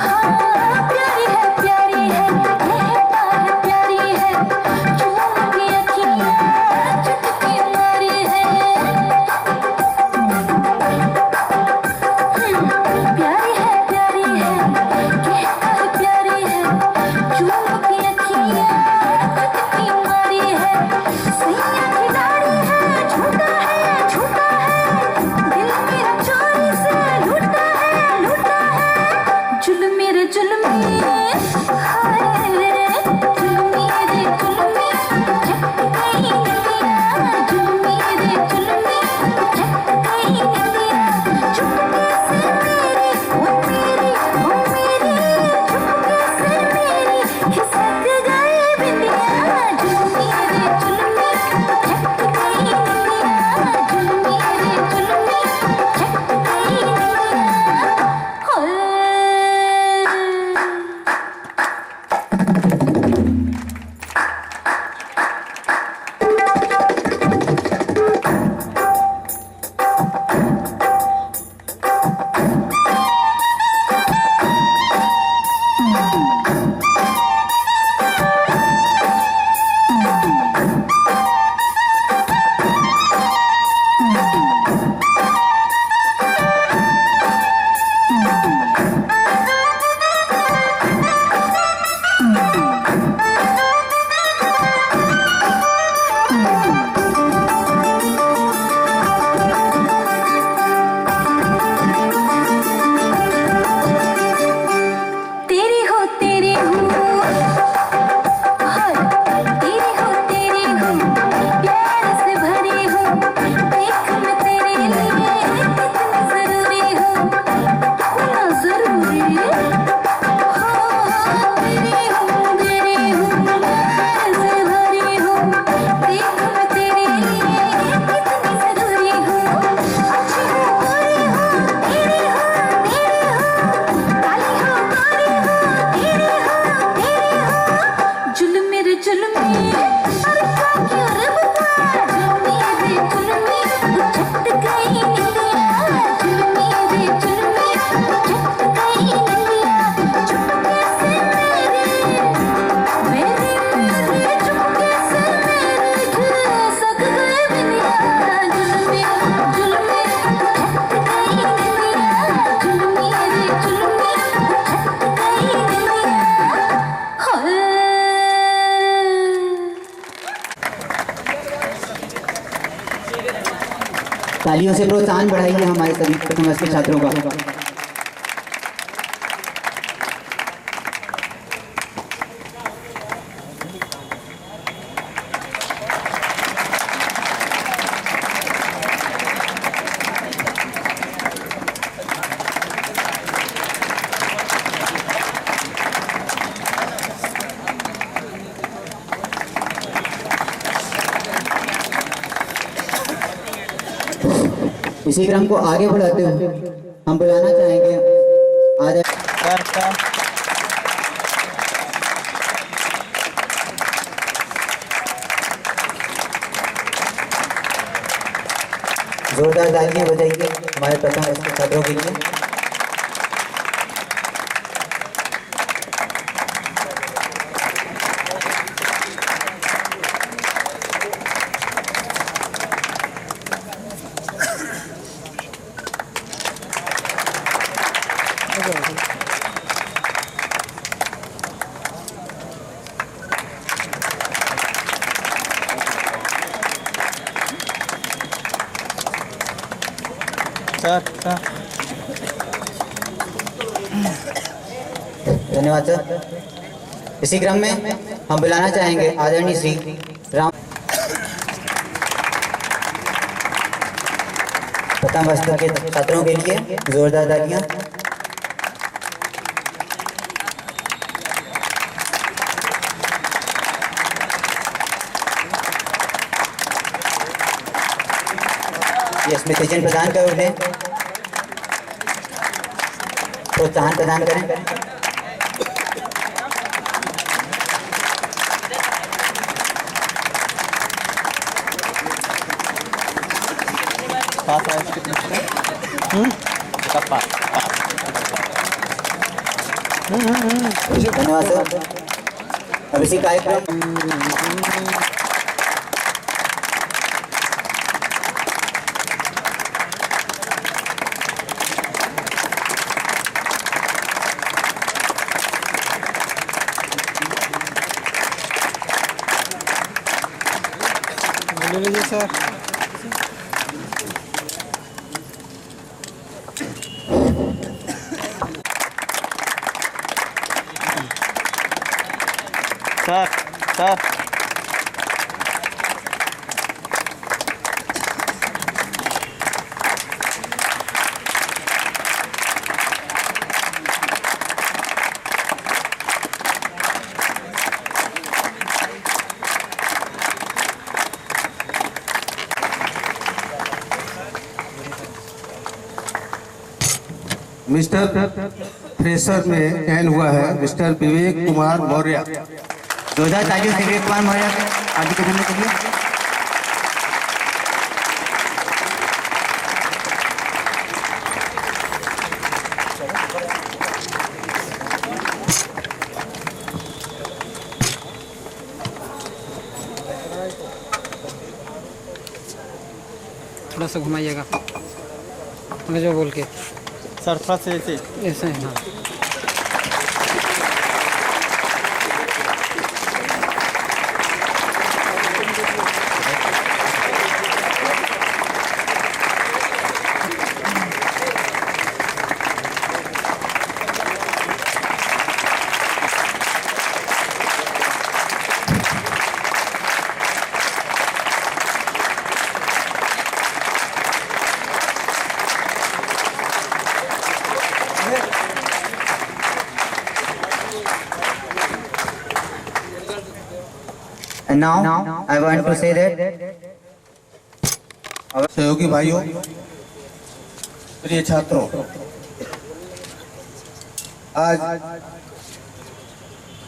हाँ प्यारी है प्यारी है कहता है प्यारी है चूम की अखियाँ चुटकी मारी है प्यारी है कहता है प्यारी है चूम की अखियाँ चुटकी मारी है सैया की दाढ़ी है झूठा है दिल मेरा चोरी से लूटा है जुल्मी रे जुल्मी हाय जुल्मी रे जुल्मी चट गई निंदिया जुल्मी रे जुल्मी चट गई निंदिया चुपके से मेरी वो मेरी चुपके से मेरी खिसक गई बिंदिया जुल्मी रे जुल्मी चट गई निंदिया जुल्मी रे जुल्मी चट गई निंदिया होए। तेरी हो तेरी हूँ हाय तेरी हो तेरी हूँ प्यार से भरी हूँ देख मैं तेरे लिए कितनी जरूरी हूँ ना जरूरी हो तेरी हूँ प्यार से भरी हूँ देख मैं तेरे लिए कितनी जरूरी हूँ अच्छी हूँ बुरी हूँ तेरी हूँ काली हूँ गोरी हूँ तेरी हूँ जुल्मी रे जुल्मी अरे क्या क्यों रे बता जुल्मी रे जुल्मी चट गई निंदिया जुल्मी रे जुल्मी चट गई निंदिया चुपके से मेरी चुपके से मेरी खिसक गई बिंदिया जुल्मी जुल्मी चट गई निंदिया जुल्मी रे जुल्मी चट गई निंदिया होए। तालियों से प्रोत्साहन बढ़ाइए हमारे सभी प्रथम वर्ष के छात्रों का। इसी क्रम को आगे बढ़ाते हुए हम बुलाना चाहेंगे आज जोरदार तालियां बजाइए हमारे प्रथम वर्ष के छात्रों के लिए। धन्यवाद सर। इसी क्रम में हम बुलाना चाहेंगे आदरणीय श्री राम प्रथम वर्ष के छात्रों के लिए जोरदार तालियां। ये स्मृति चिन्ह प्रदान कर उन्हें प्रोत्साहन प्रदान करें। धन्यवाद सर। अब इसी कार्यक्रम सर सर मिस्टर फ्रेशर में चयन हुआ है मिस्टर विवेक कुमार मौर्य। जोरदार तालियों से विवेक कुमार मौर्य आगे के करने के लिए। थोड़ा सा घुमाइएगा जो बोल के सर थोड़ा से ऐसे है ना। And now I want to say that सहयोगी भाइयों, प्रिय छात्रों, आज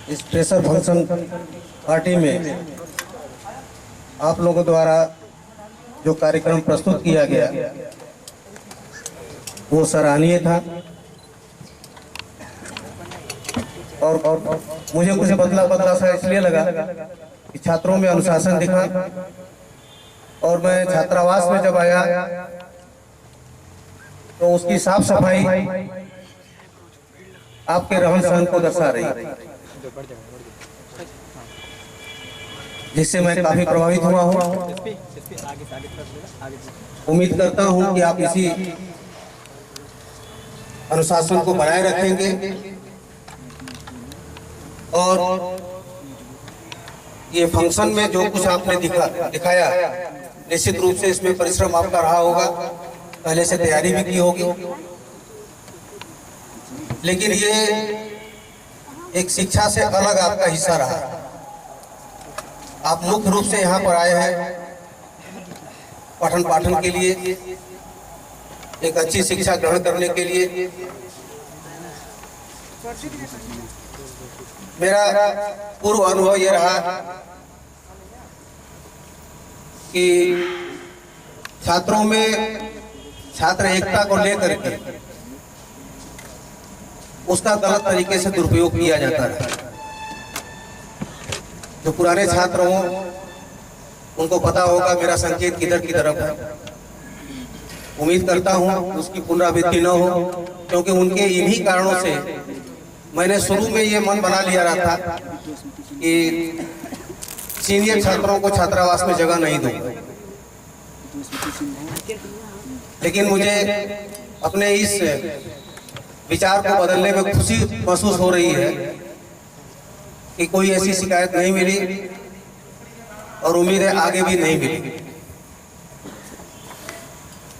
इस प्रेशर फंक्शन पार्टी में आप लोगों द्वारा जो कार्यक्रम प्रस्तुत किया गया वो सराहनीय था और मुझे कुछ बदला सा इसलिए लगा कि छात्रों में अनुशासन दिखा और मैं छात्रावास में जब आया तो उसकी साफ सफाई आपके रहन सहन को दर्शा रही, जिससे मैं काफी प्रभावित हुआ हूँ। उम्मीद करता हूँ कि आप इसी अनुशासन को बनाए रखेंगे और ये फंक्शन में जो कुछ आपने दिखाया निश्चित रूप से इसमें परिश्रम आपका रहा होगा, पहले से तैयारी भी की होगी, लेकिन ये एक शिक्षा से अलग आपका हिस्सा रहा। आप मुख्य रूप से यहाँ पर आए हैं पठन पाठन के लिए एक अच्छी शिक्षा ग्रहण करने के लिए। मेरा पूर्व अनुभव ये रहा कि छात्रों में छात्र एकता को लेकर के उसका गलत तरीके से दुरुपयोग किया जाता है। जो पुराने छात्र हों उनको पता होगा मेरा संकेत किधर की तरफ है। उम्मीद करता हूं उसकी पुनरावृत्ति न हो, क्योंकि उनके इन्हीं कारणों से मैंने शुरू में ये मन बना लिया रहा था कि सीनियर छात्रों को छात्रावास में जगह नहीं दूंगा। लेकिन मुझे अपने इस विचार को बदलने में खुशी महसूस हो रही है कि कोई ऐसी शिकायत नहीं मिली और उम्मीद है आगे भी नहीं मिली।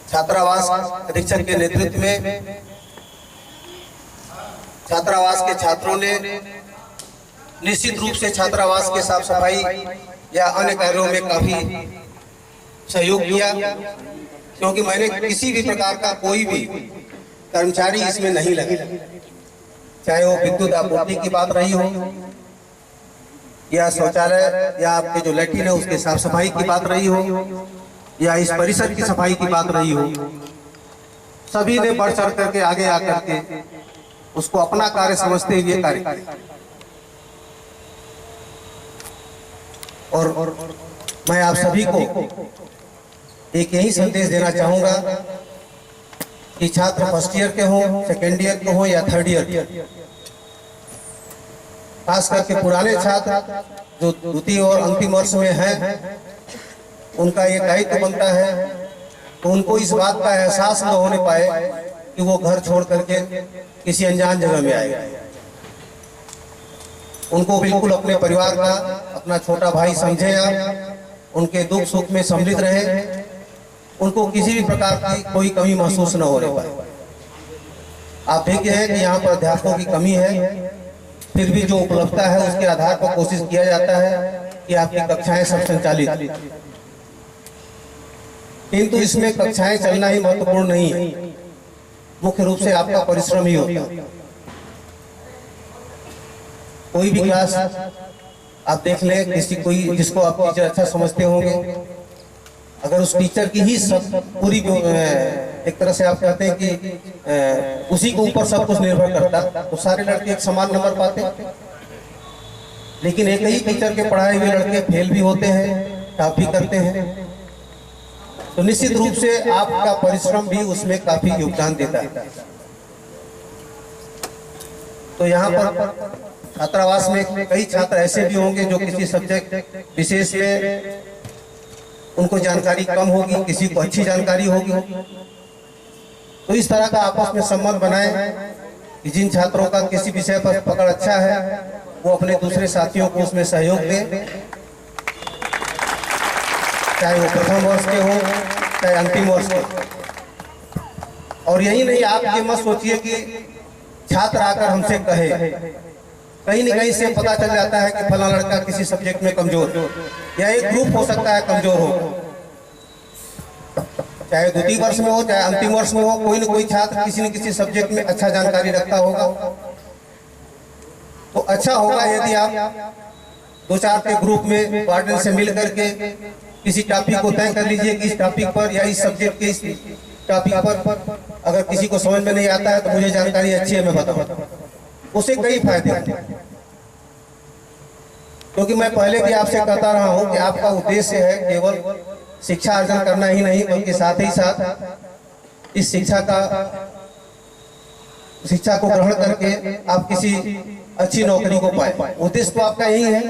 छात्रावास अधीक्षक के नेतृत्व में छात्रावास के छात्रों ने निश्चित रूप से छात्रावास के साफ सफाई या अन्य कार्यों में काफी सहयोग किया, क्योंकि मैंने किसी भी प्रकार का कोई भी कर्मचारी इसमें नहीं लगे, चाहे वो विद्युत आपूर्ति की बात रही हो या शौचालय या आपके जो लैट्रिन है उसके साफ सफाई की बात रही हो या इस परिसर की सफाई की बात रही हो। सभी ने बढ़ चढ़ करके आगे आकर के उसको अपना कार्य समझते हुए कार्य किया। और मैं आप सभी को एक यही संदेश देना चाहूंगा कि छात्र फर्स्ट ईयर के हों, सेकेंड ईयर के हों या थर्ड ईयर के, खास करके पुराने छात्र जो द्वितीय और अंतिम वर्ष में हैं, उनका ये दायित्व बनता है तो उनको इस बात का एहसास न होने पाए कि वो घर छोड़ करके किसी अनजान जगह में आएगा। उनको बिल्कुल अपने परिवार का अपना छोटा भाई समझे या उनके दुख सुख में सम्मिलित रहे, उनको किसी भी प्रकार की कोई कमी महसूस न होने पाए। आप देखिए हैं कि यहाँ पर अध्यापकों की कमी है, फिर भी जो उपलब्धता है उसके आधार पर कोशिश किया जाता है कि आपकी कक्षाएं सब संचालित, किंतु इसमें कक्षाएं चलना ही महत्वपूर्ण नहीं है, मुख्य रूप से आपका परिश्रम ही होता है। कोई भी क्लास आप देख लें, किसी कोई जिसको आप टीचर अच्छा समझते होंगे, अगर उस टीचर की ही सब पूरी एक तरह से आप कहते हैं कि उसी के ऊपर सब कुछ निर्भर करता तो सारे लड़के एक समान नंबर पाते। लेकिन एक ही टीचर के पढ़ाए हुए लड़के फेल भी होते हैं, टॉप भी करते हैं, तो निश्चित रूप से आपका परिश्रम भी उसमें काफी योगदान देता है। तो यहाँ पर छात्रावास में कई छात्र ऐसे भी होंगे जो किसी सब्जेक्ट विशेष में उनको जानकारी कम होगी, किसी को अच्छी जानकारी होगी। तो इस तरह का आपस में संबंध बनाए कि जिन छात्रों का किसी विषय पर पकड़ अच्छा है वो अपने दूसरे साथियों को उसमें सहयोग दें, चाहे वो प्रथम वर्ष के हो चाहे अंतिम वर्ष के। और यही नहीं, आप ये मत सोचिए कि छात्र आकर हमसे कहे, कहीं न कहीं से पता चल जाता है कि फला लड़का किसी सब्जेक्ट में कमजोर हो, या एक ग्रुप हो सकता है कमजोर हो, चाहे द्वितीय वर्ष में हो चाहे अंतिम वर्ष में हो, कोई न कोई छात्र किसी न किसी सब्जेक्ट में अच्छा जानकारी रखता होगा। तो अच्छा होगा यदि आप दो चार के ग्रुप में वार्डन से मिल करके किसी टॉपिक को तय कर लीजिए कि इस टॉपिक पर या इस सब्जेक्ट के इस टॉपिक पर अगर किसी को समझ में नहीं आता है तो मुझे जानकारी अच्छी है, मैं बताऊं, उसे कई फायदे हैं। क्योंकि मैं पहले भी आपसे कहता रहा हूं कि आपका उद्देश्य है केवल शिक्षा अर्जन करना ही नहीं, बल्कि साथ ही साथ इस शिक्षा को ग्रहण करके आप किसी अच्छी नौकरी को पाए। उद्देश्य तो आपका यही है,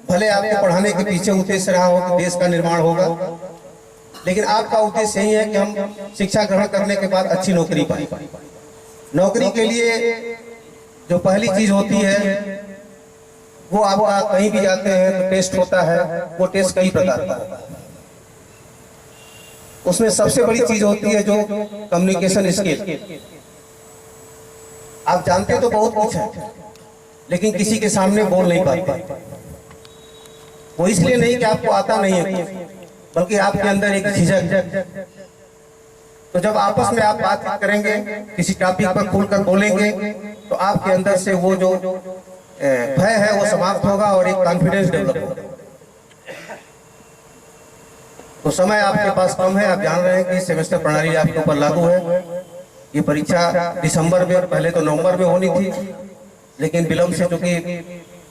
भले आपके पढ़ाने के पीछे उद्देश्य रहा हो कि देश का निर्माण होगा, लेकिन आपका उद्देश्य यही है कि हम शिक्षा ग्रहण करने के बाद अच्छी नौकरी पाए। नौकरी के लिए जो पहली चीज होती है वो आपका कहीं भी जाते हैं तो टेस्ट होता है। वो टेस्ट कई प्रकार का होता है, उसमें सबसे बड़ी चीज होती है जो कम्युनिकेशन स्किल। आप जानते तो बहुत कुछ है, लेकिन किसी के सामने बोल नहीं पाते। वो इसलिए नहीं कि आपको आता नहीं है, बल्कि आपके अंदर एक झिझक, तो जब आपस में आप बातचीत करेंगे, किसी टॉपिक पर खुलकर बोलेंगे, तो आपके अंदर से वो जो भय है वो समाप्त होगा और एक कॉन्फिडेंस डेवलप होगा। तो समय आपके पास कम है, आप जान रहे हैं कि सेमेस्टर प्रणाली आपके ऊपर लागू है। ये परीक्षा दिसंबर में, पहले तो नवंबर में होनी थी, लेकिन विलंब से चूंकि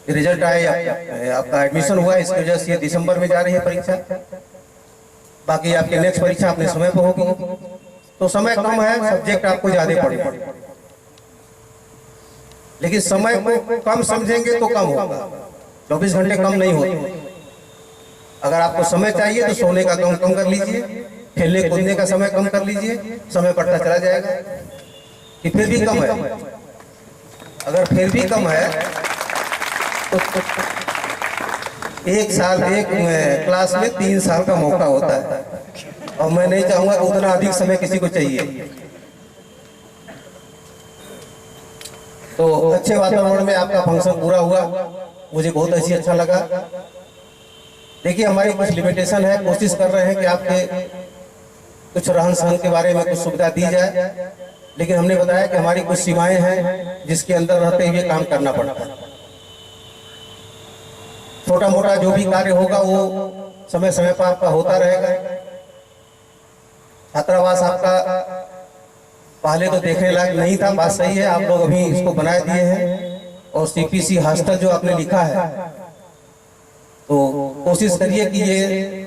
रिजल्ट आए, आपका एडमिशन हुआ, इसकी वजह से ये दिसंबर में जा रही है परीक्षा। बाकी आपकी नेक्स्ट परीक्षा अपने समय पर होगी। तो समय कम है, सब्जेक्ट आपको ज्यादा पढ़ना, लेकिन समय को कम समझेंगे तो कम होगा। 24 घंटे कम नहीं होते। अगर आपको समय चाहिए तो सोने का कम कर लीजिए, खेलने कूदने का समय कम कर लीजिए, समय बढ़ता चला जाएगा। कि फिर भी कम है, अगर फिर भी कम है तो एक साल, एक क्लास में 3 साल का मौका होता है, और मैं नहीं चाहूंगा कि उतना अधिक समय किसी को चाहिए। तो अच्छे वातावरण में आपका फंक्शन पूरा हुआ, मुझे बहुत अच्छा लगा। देखिए, हमारी कुछ लिमिटेशन है, कोशिश कर रहे हैं कि आपके कुछ रहन सहन के बारे में कुछ सुविधा दी जाए, लेकिन हमने बताया कि हमारी कुछ सीमाएं हैं जिसके अंदर रहते हुए काम करना पड़ता है। छोटा मोटा जो भी कार्य होगा वो समय समय पर आपका होता रहेगा। छात्रावास आपका पहले तो देखने लायक नहीं था, बात सही है, आप लोग अभी इसको बना दिए हैं। और सीपीसी हॉस्टल जो आपने लिखा है, तो कोशिश करिए कि ये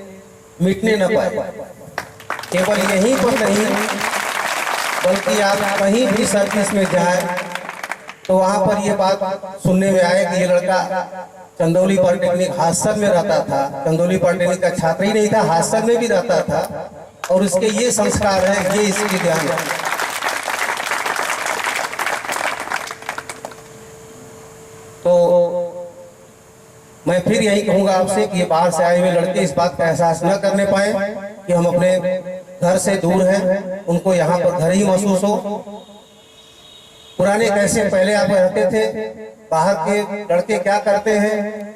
मिटने न पाए। केवल यहीं पर नहीं, बल्कि आप कहीं भी सर्विस में जाए तो वहां पर ये बात सुनने में आए कि ये लड़का चंदौली पॉलिटेक्निक हॉस्टल में रहता था, चंदौली पॉलिटेक्निक का छात्र ही नहीं था, हॉस्टल में भी रहता था, और इसके ये संस्कार है, ये इसकी ध्यान है। तो मैं फिर यही कहूंगा आपसे कि ये बाहर से आए हुए लड़के इस बात का एहसास न करने पाए कि हम अपने घर से दूर हैं, उनको यहाँ पर घर ही महसूस हो। पुराने कैसे पहले आप रहते थे, बाहर के लड़के क्या करते हैं,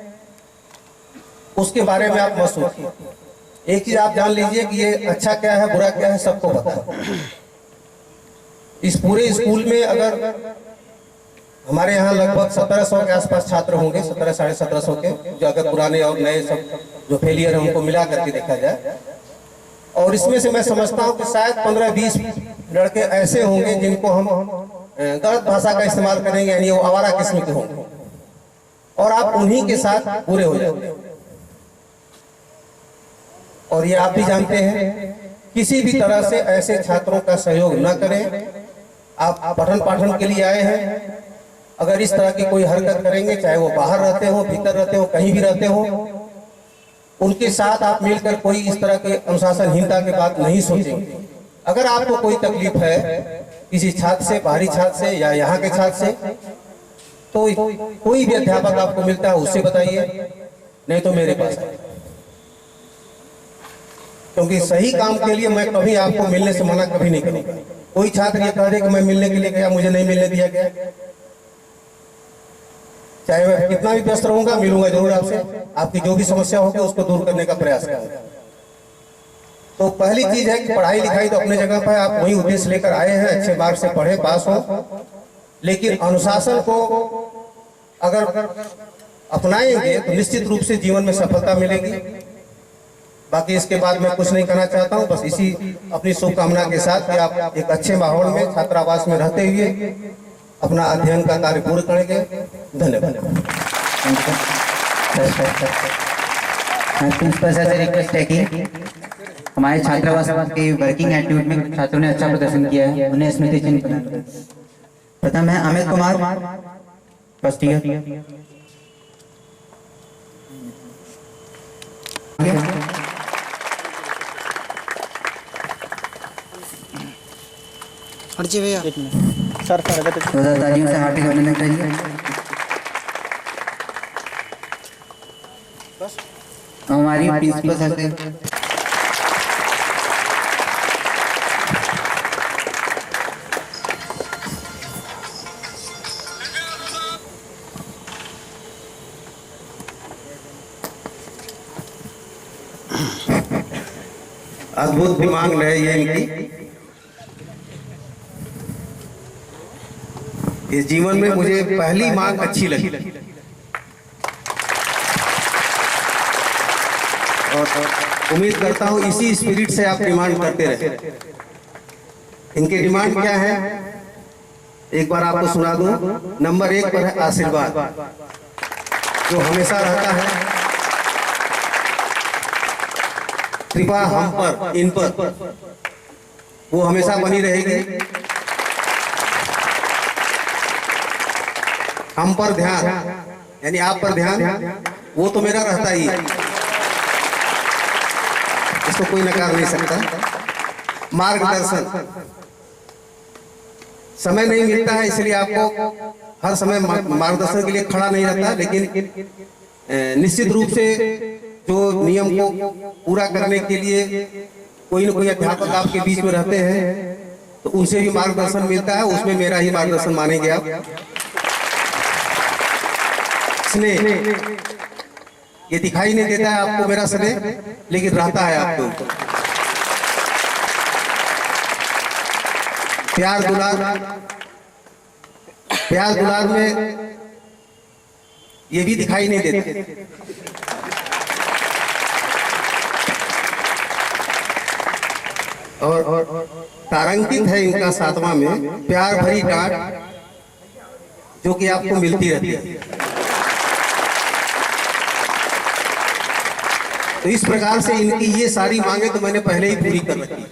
उसके बारे में आप मत सोचिए। एक चीज आप जान लीजिए कि ये अच्छा क्या है, बुरा क्या है, सबको पता है। इस पूरे स्कूल में अगर हमारे यहाँ लगभग 1700 के आसपास छात्र होंगे, 1700 साढ़े 1700 के, जो अगर पुराने और नए सब जो फेलियर है उनको मिला करके देखा जाए। और इसमें से मैं समझता हूँ कि शायद 15-20 लड़के ऐसे होंगे जिनको हम गलत भाषा का इस्तेमाल करेंगे, यानी वो आवारा किस्म के होंगे, और आप उन्हीं के साथ पूरे हो जाते हैं। और ये आप भी जानते हैं, किसी भी तरह से ऐसे छात्रों का सहयोग न करें। आप पठन पाठन के लिए आए हैं, अगर इस तरह की कोई हरकत करेंगे, चाहे वो बाहर रहते हो, भीतर रहते हो, कहीं भी रहते हो, उनके साथ आप मिलकर कोई इस तरह के अनुशासनहीनता की बात नहीं सोचेंगे। अगर आपको कोई तकलीफ है किसी छात्र से, बाहरी छात्र से या यहाँ के छात्र से, तो कोई भी अध्यापक आपको मिलता है उससे बताइए, नहीं तो मेरे पास आइए। क्योंकि सही काम के लिए मैं कभी आपको मिलने से मना कभी नहीं करूंगा। कोई छात्र ये कह दे कि मैं मिलने के लिए गया, मुझे नहीं मिलने दिया गया, चाहे मैं कितना भी व्यस्त रहूंगा, मिलूंगा जरूर आपसे। आपकी जो भी समस्या होगी उसको दूर करने का प्रयास करूंगा। तो पहली चीज है कि पढ़ाई लिखाई तो अपने जगह पर, आप वही उद्देश्य लेकर आए हैं, अच्छे मार्क्स से पढ़े, पास हो, लेकिन अनुशासन को अगर अपनाएंगे तो निश्चित रूप से जीवन में सफलता मिलेगी। बाकी इसके बाद मैं कुछ नहीं कहना चाहता हूँ, बस इसी अपनी शुभकामना के साथ कि आप एक अच्छे माहौल में छात्रावास में रहते हुए अपना अध्ययन का कार्य पूर्ण करेंगे। धन्यवाद। प्रिंसिपल सर से रिक्वेस्ट है कि हमारे छात्रावास के वर्किंग एटीट्यूड में छात्रों ने अच्छा प्रदर्शन किया है, उन्हें स्मृति चिन्ह प्रदान करें। प्रथम है अमित कुमार, फर्स्ट ईयर। अर्जी भैया सर तालियों से हार्दिक अभिनंदन करिए। हमारी प्रिंसिपल सर से अद्भुत दिमाग है ये इनकी। इस जीवन में मुझे पहली मांग अच्छी लगी और उम्मीद करता हूं इसी स्पिरिट से आप डिमांड करते रहे। इनके डिमांड क्या है एक बार आपको सुना दूं। नंबर 1 पर है आशीर्वाद, जो हमेशा रहता है। कृपा हम पर, इन पर, वो हमेशा बनी रहेगी। हम पर ध्यान, यानी आप पर ध्यान, वो तो मेरा रहता ही है, इसको कोई नकार नहीं सकता। मार्गदर्शन, समय नहीं मिलता है इसलिए आपको हर समय मार्गदर्शन के लिए खड़ा नहीं रहता, लेकिन निश्चित रूप से जो नियम को पूरा करने के लिए कोई न कोई अध्यापक आपके बीच में रहते हैं, तो उनसे भी मार्गदर्शन मिलता है। उसमें मेरा ही मार्गदर्शन मानेंगे आप। स्नेह, ये दिखाई नहीं देता है आपको मेरा स्नेह, लेकिन रहता है आपके ऊपर। प्यार दुलार, प्यार दुलार में ये भी दिखाई नहीं देते। और तारांकित है इनका 7वां में प्यार भरी डांट, जो कि आपको मिलती रहती है। तो इस प्रकार से इनकी ये सारी मांगे तो मैंने पहले ही पूरी कर रखी,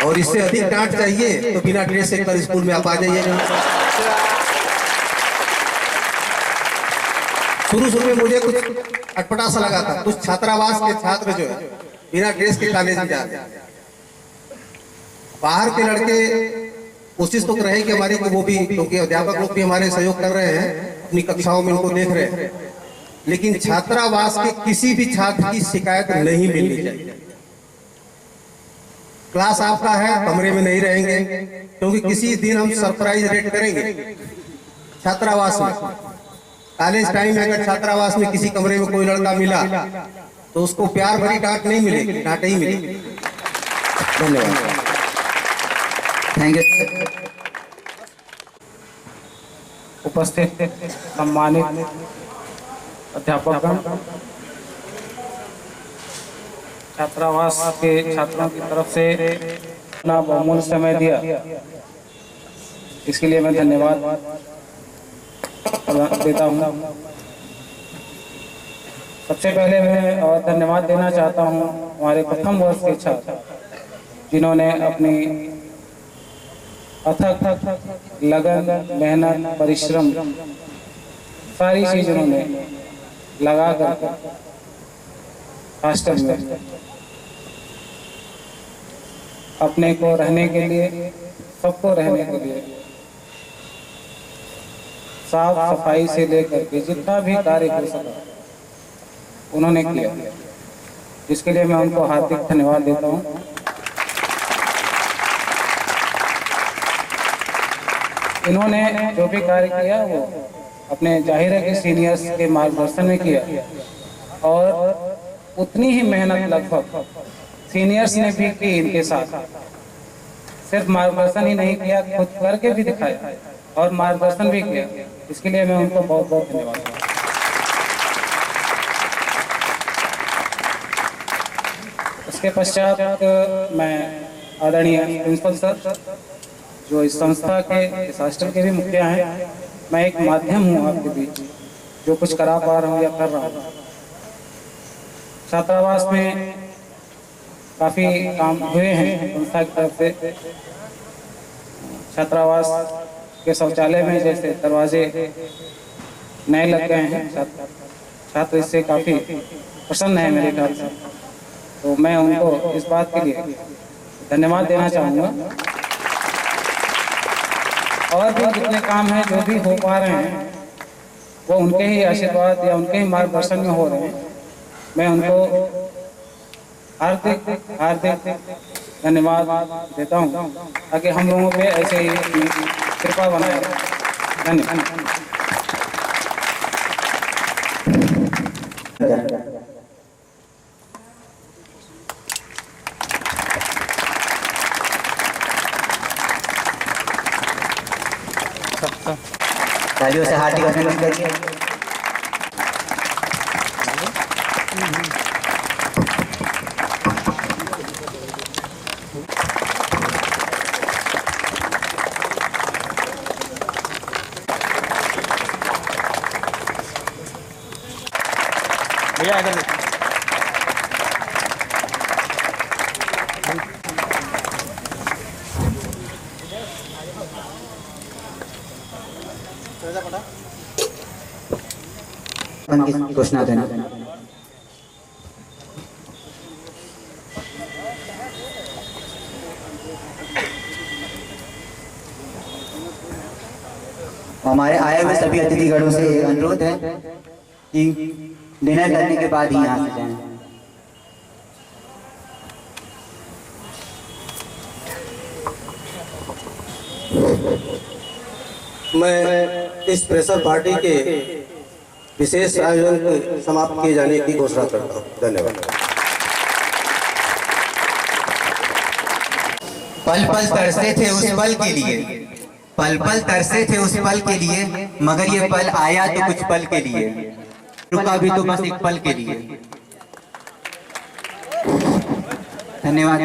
और इससे अधिक डांट चाहिए तो बिना ड्रेस से कल स्कूल में आप आ जाइएगा। शुरू में मुझे कुछ अटपटा सा लगा था, कुछ छात्रावास के छात्र जो है बिना ड्रेस के कॉलेज में जाते हैं। बाहर के लड़के कोशिश तो कर रहे हैं कि हमारी वो भी, क्योंकि अध्यापक लोग भी हमारे सहयोग कर रहे हैं, अपनी कक्षाओं में उनको देख रहे हैं, लेकिन छात्रावास के किसी भी छात्र की शिकायत नहीं मिलनी चाहिए। क्लास आपका है, कमरे में नहीं रहेंगे, क्योंकि किसी दिन हम सरप्राइज रेड करेंगे छात्रावास में। कॉलेज टाइम में अगर छात्रावास में किसी कमरे में कोई लड़का मिला तो उसको प्यार भरी डांट नहीं मिलेगी, डांट ही मिलेगी। धन्यवाद। Thank you. उपस्थित सम्मानित अध्यापकगण, छात्रावास के छात्रों की तरफ से अपना बहुमूल्य समय दिया, इसके लिए मैं धन्यवाद देता हूँ। सबसे पहले मैं धन्यवाद देना चाहता हूँ हमारे प्रथम वर्ष के छात्र, जिन्होंने अपनी अथक लगन, मेहनत, परिश्रम, सारी चीज़ उन्होंने लगा कर हॉस्टल में अपने को रहने के लिए, सबको रहने के लिए, साफ सफाई से लेकर के जितना भी कार्य हो सका उन्होंने किया, जिसके लिए मैं उनको हार्दिक धन्यवाद देता हूँ। इन्होंने जो भी कार्य किया वो अपने जाहिर है कि सीनियर्स के मार्गदर्शन में किया, और उतनी ही मेहनत लगभग सीनियर्स ने भी की इनके साथ। सिर्फ मार्गदर्शन ही नहीं किया, खुद करके भी दिखाया और मार्गदर्शन भी किया, इसके लिए मैं उनको बहुत बहुत धन्यवाद दूँ। इसके पश्चात मैं आदरणीय प्रिंसिपल सर, जो इस संस्था के, इस हॉस्टल के भी मुखिया हैं, मैं एक माध्यम हूँ आपके बीच, जो कुछ करा पा रहा हूँ या कर रहा हूँ। छात्रावास में काफ़ी काम हुए हैं संस्था की तरफ से। छात्रावास के शौचालय में जैसे दरवाजे नए लग गए हैं, छात्र इससे काफ़ी प्रसन्न है मेरे ख्याल से, तो मैं उनको इस बात के लिए धन्यवाद देना चाहूँगा। और भी जितने काम हैं जो भी हो पा रहे हैं वो उनके ही आशीर्वाद या उनके ही मार्गदर्शन में हो रहे हैं। मैं उनको हार्दिक हार्दिक धन्यवाद देता हूँ, ताकि हम लोगों पे ऐसे ही कृपा बनाए। धन्यवाद। तालियों से हार्दिक अभिनंदन करिए। भैया इधर देखिए। की घोषणा देना। हमारे आए हुए सभी अतिथिगणों से अनुरोध है कि डिनर करने के बाद ही यहाँ से जाएं। मैं इस प्रेशर पार्टी के विशेष आयोजन को समाप्त किए जाने की घोषणा करता हूँ। धन्यवाद। पल पल तरसे थे उस पल के लिए, पल पल तरसे थे उस पल के लिए, मगर ये पल आया तो कुछ पल के लिए, रुका भी तो बस एक पल के लिए। धन्यवाद।